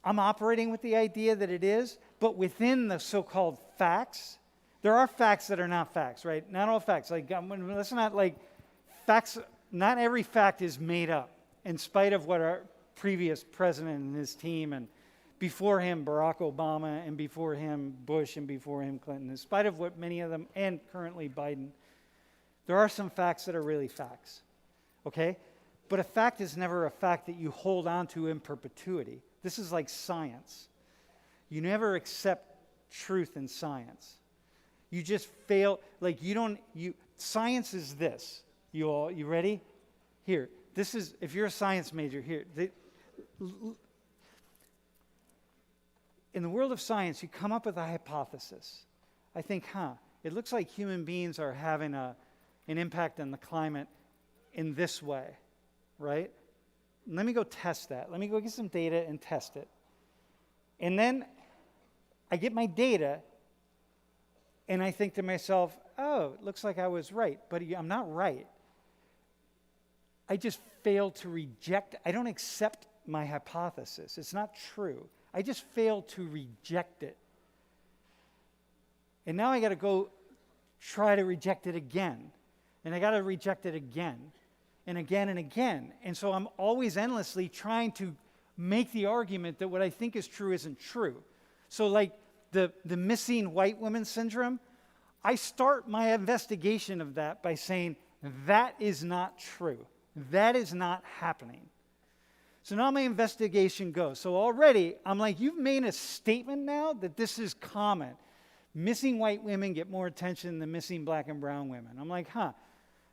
I'm operating with the idea that it is, but within the so-called facts, there are facts that are not facts, right? Not all facts. Let's not facts. Not every fact is made up, in spite of what our previous president and his team, and before him Barack Obama, and before him Bush, and before him Clinton, in spite of what many of them, and currently Biden, there are some facts that are really facts, okay? But a fact is never a fact that you hold on to in perpetuity. This is like science. You never accept truth in science. You just fail, science is this. You ready? Here, this is, if you're a science major, here. In the world of science, you come up with a hypothesis. I think, it looks like human beings are having an impact on the climate in this way, right? let me go test that. Let me go get some data and test it. And then I get my data, and I think to myself, oh, it looks like I was right, but I'm not right. I just fail to reject. I don't accept my hypothesis. It's not true. I just fail to reject it. And now I got to go try to reject it again. And I got to reject it again and again and again. And so I'm always endlessly trying to make the argument that what I think is true isn't true. So like the missing white woman syndrome, I start my investigation of that by saying, that is not true. That is not happening. So now my investigation goes. So already I'm like, you've made a statement now that this is common. Missing white women get more attention than missing black and brown women. I'm like,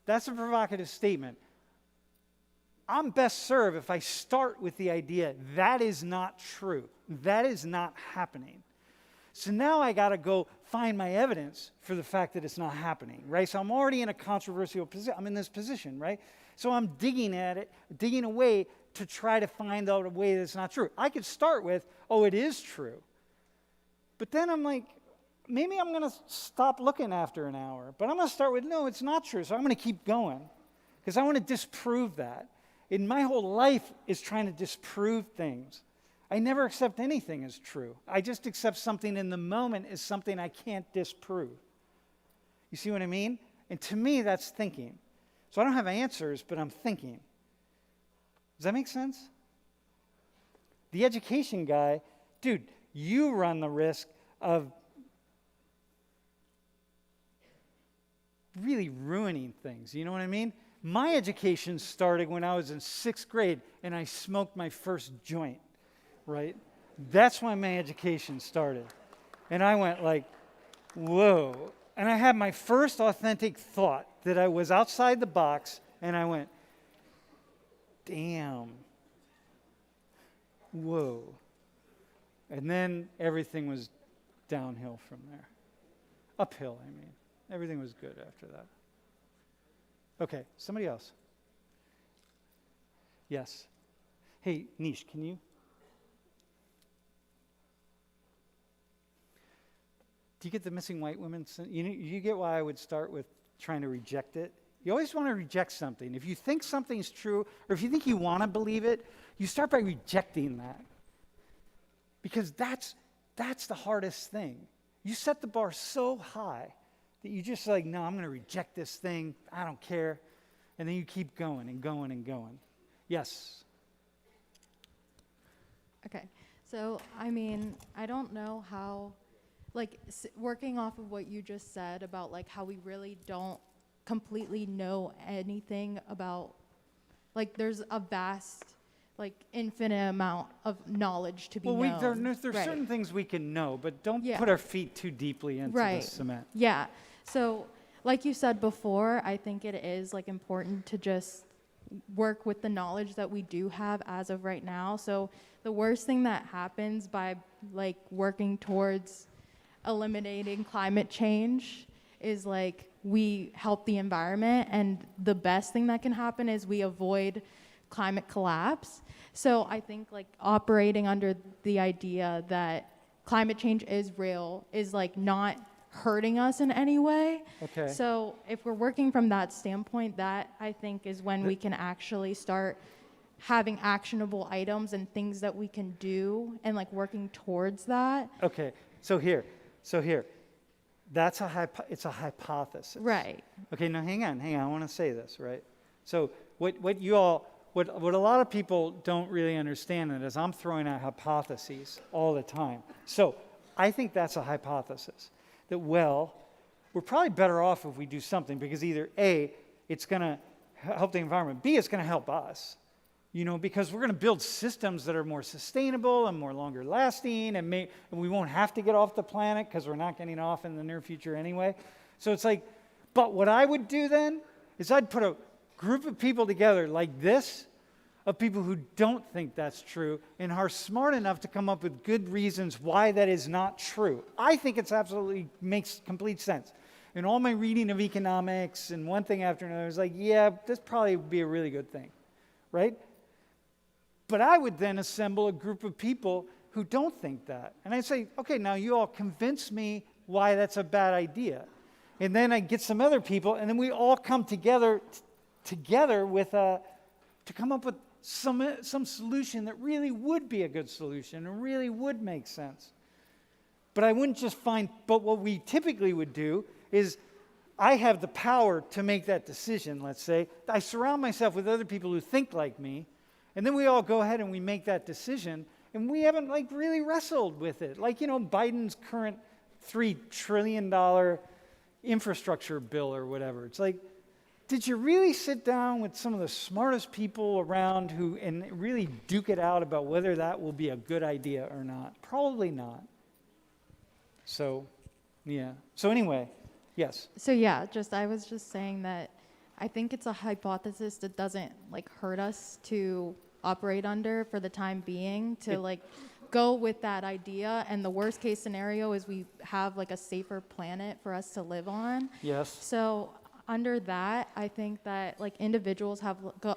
that's a provocative statement. I'm best served if I start with the idea that is not true. That is not happening. So now I got to go find my evidence for the fact that it's not happening, right? So I'm already in a controversial position. I'm in this position, right? So I'm digging at it, digging away to try to find out a way that's not true. I could start with, oh, it is true. But then I'm like, maybe I'm going to stop looking after an hour. But I'm going to start with, no, it's not true. So I'm going to keep going because I want to disprove that. And my whole life is trying to disprove things. I never accept anything as true. I just accept something in the moment as something I can't disprove. You see what I mean? And to me, that's thinking. So I don't have answers, but I'm thinking. Does that make sense? The education guy, dude, you run the risk of really ruining things. You know what I mean? My education started when I was in 6th grade and I smoked my first joint, right? That's when my education started. And I went like, whoa. And I had my first authentic thought that I was outside the box, and I went, damn, whoa. And then everything was downhill from there. Uphill, I mean. Everything was good after that. Okay, somebody else. Yes. Hey, Nish, can you? Do you get the missing white women? You get why I would start with trying to reject it? You always want to reject something. If you think something's true, or if you think you want to believe it, you start by rejecting that. Because that's the hardest thing. You set the bar so high that you just like, no, I'm going to reject this thing. I don't care. And then you keep going and going and going. Yes. Okay. So, I mean, I don't know how, like, working off of what you just said about, like, how we really don't completely know anything about, like, there's a vast, like, infinite amount of knowledge to be known. Well, there's Right. certain things we can know, but don't Yeah. put our feet too deeply into Right. the cement. Yeah. So, like you said before, I think it is, like, important to just work with the knowledge that we do have as of right now. So the worst thing that happens by, like, working towards eliminating climate change is, like, we help the environment, and the best thing that can happen is we avoid climate collapse. So I think, like, operating under the idea that climate change is real is, like, not hurting us in any way. Okay. So if we're working from that standpoint, that I think is when we can actually start having actionable items and things that we can do and, like, working towards that. Okay. So here. That's it's a hypothesis. Right. Okay, now hang on. I want to say this, right? So what a lot of people don't really understand is I'm throwing out hypotheses all the time. So I think that's a hypothesis. That, well, we're probably better off if we do something because either A, it's going to help the environment, B, it's going to help us, because we're going to build systems that are more sustainable and more longer lasting, and we won't have to get off the planet because we're not getting off in the near future anyway. So it's like, but what I would do then is I'd put a group of people together like this, of people who don't think that's true and are smart enough to come up with good reasons why that is not true. I think it's absolutely makes complete sense. In all my reading of economics and one thing after another, I was like, yeah, this probably would be a really good thing, right? But I would then assemble a group of people who don't think that. And I'd say, okay, now you all convince me why that's a bad idea. And then I get some other people, and then we all come together with to come up with some solution that really would be a good solution and really would make sense. But I wouldn't just but what we typically would do is I have the power to make that decision, let's say. I surround myself with other people who think like me, and then we all go ahead and we make that decision, and we haven't really wrestled with it. Biden's current $3 trillion infrastructure bill or whatever. It's like, did you really sit down with some of the smartest people around and really duke it out about whether that will be a good idea or not? Probably not. So, yeah. So anyway, yes. So yeah, I was just saying that I think it's a hypothesis that doesn't hurt us to operate under for the time being, to go with that idea. And the worst case scenario is we have a safer planet for us to live on. Yes. So under that, I think that individuals have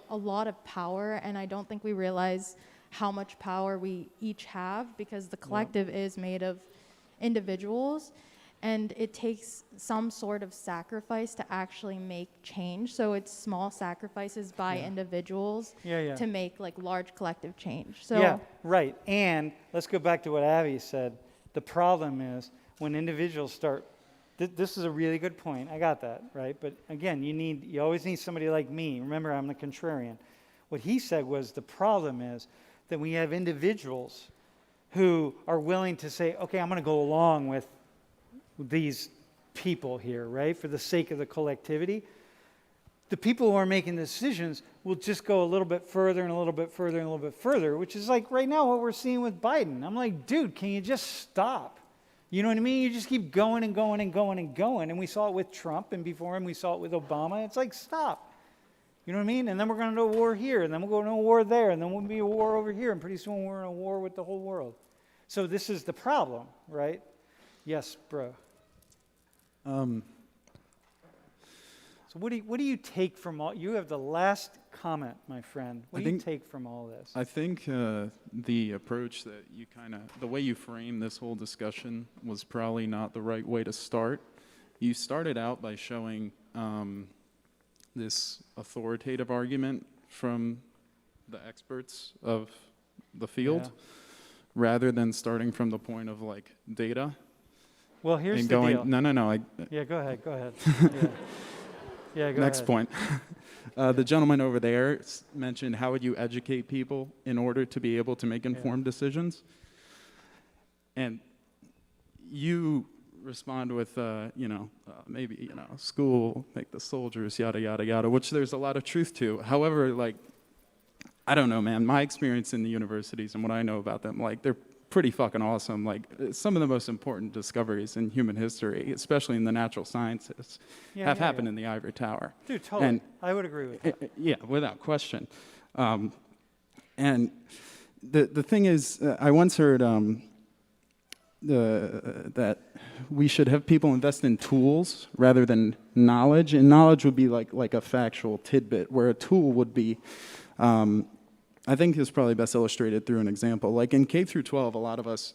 a lot of power, and I don't think we realize how much power we each have, because the collective is made of individuals, and it takes some sort of sacrifice to actually make change. So it's small sacrifices by individuals to make large collective change. So yeah, right. And let's go back to what Abby said. The problem is when individuals start. This is a really good point. I got that, right? But again, you always need somebody like me. Remember, I'm the contrarian. What he said was the problem is that we have individuals who are willing to say, okay, I'm going to go along with these people here, right, for the sake of the collectivity. The people who are making the decisions will just go a little bit further and a little bit further and a little bit further, which is right now what we're seeing with Biden. I'm like, dude, can you just stop? You know what I mean? You just keep going and going and going and going. And we saw it with Trump, and before him we saw it with Obama. It's like, stop. You know what I mean? And then we're going to do a war here, and then we'll go to a war there, and then we'll be a war over here, and pretty soon we're in a war with the whole world. So this is the problem, right? Yes, bro. So what do you take from all? You have the last comment, my friend. What do you take from all this? I think the approach that the way you frame this whole discussion was probably not the right way to start. You started out by showing this authoritative argument from the experts of the field, rather than starting from the point of data. Well, here's and the going, deal. No. Yeah, go ahead. Go Next ahead. point. The gentleman over there mentioned, how would you educate people in order to be able to make informed decisions? And you respond with, maybe, school, make the soldiers, yada, yada, yada, which there's a lot of truth to. However, I don't know, man, my experience in the universities and what I know about them, they're pretty fucking awesome. Some of the most important discoveries in human history, especially in the natural sciences, have happened in the ivory tower. Dude, totally. And I would agree with that. yeah, without question. And the thing is, I once heard that we should have people invest in tools rather than knowledge, and knowledge would be like a factual tidbit, where a tool would be, I think is probably best illustrated through an example. In K through 12, a lot of us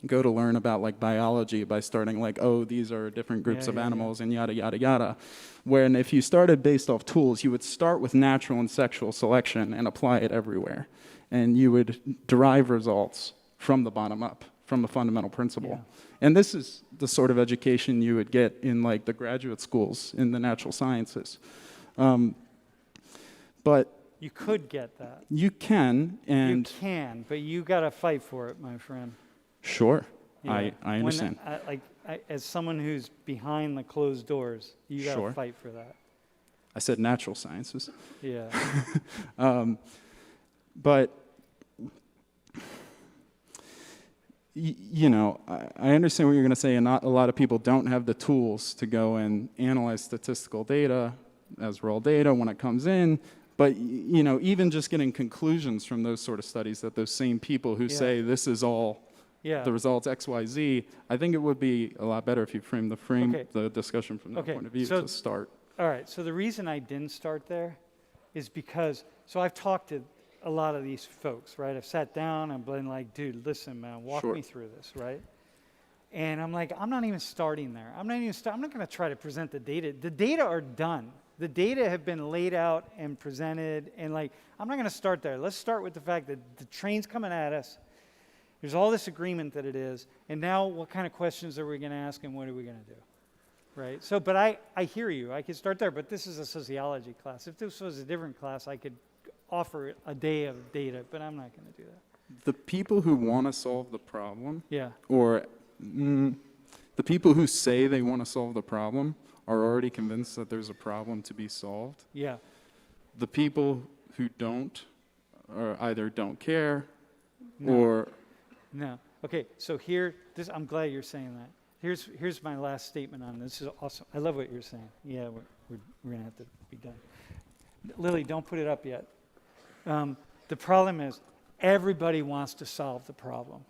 go to learn about biology by starting these are different groups of animals and yada, yada, yada. When if you started based off tools, you would start with natural and sexual selection and apply it everywhere. And you would derive results from the bottom up, from a fundamental principle. Yeah. And this is the sort of education you would get in the graduate schools in the natural sciences. But you could get that. You can, and... You can, but you got to fight for it, my friend. Sure. Yeah. I understand. As someone who's behind the closed doors, you got to fight for that. I said natural sciences. Yeah. But, I understand what you're going to say, and not a lot of people don't have the tools to go and analyze statistical data as raw data when it comes in. But, even just getting conclusions from those sort of studies, that those same people who say this is all the results X, Y, Z, I think it would be a lot better if you frame the discussion from that point of view to start. All right, so the reason I didn't start there is because, I've talked to a lot of these folks, right? I've sat down and been like, dude, listen, man, walk Sure. me through this, right? And I'm like, I'm not even starting there. I'm not going to try to present the data. The data are done. The data have been laid out and presented, and like, I'm not going to start there. Let's start with the fact that the train's coming at us. There's all this agreement that it is, and now what kind of questions are we going to ask, and what are we going to do? Right? So, but I hear you. I could start there, but this is a sociology class. If this was a different class, I could offer a day of data, but I'm not going to do that. The people who want to solve the problem, Yeah. or the people who say they want to solve the problem, are already convinced that there's a problem to be solved. Yeah. The people who don't, or either don't care, No. or No. Okay, so I'm glad you're saying that. Here's my last statement on this. This is awesome. I love what you're saying. Yeah, we're going to have to be done. Lily, don't put it up yet. The problem is everybody wants to solve the problem,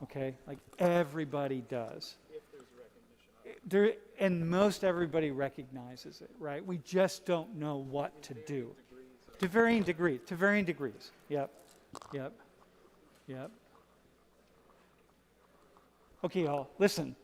okay? Like everybody does. If there's recognition. And most everybody recognizes it, right? We just don't know what to do. To varying degrees. To varying degrees. Yep. Yep. Yep. Okay, y'all, listen.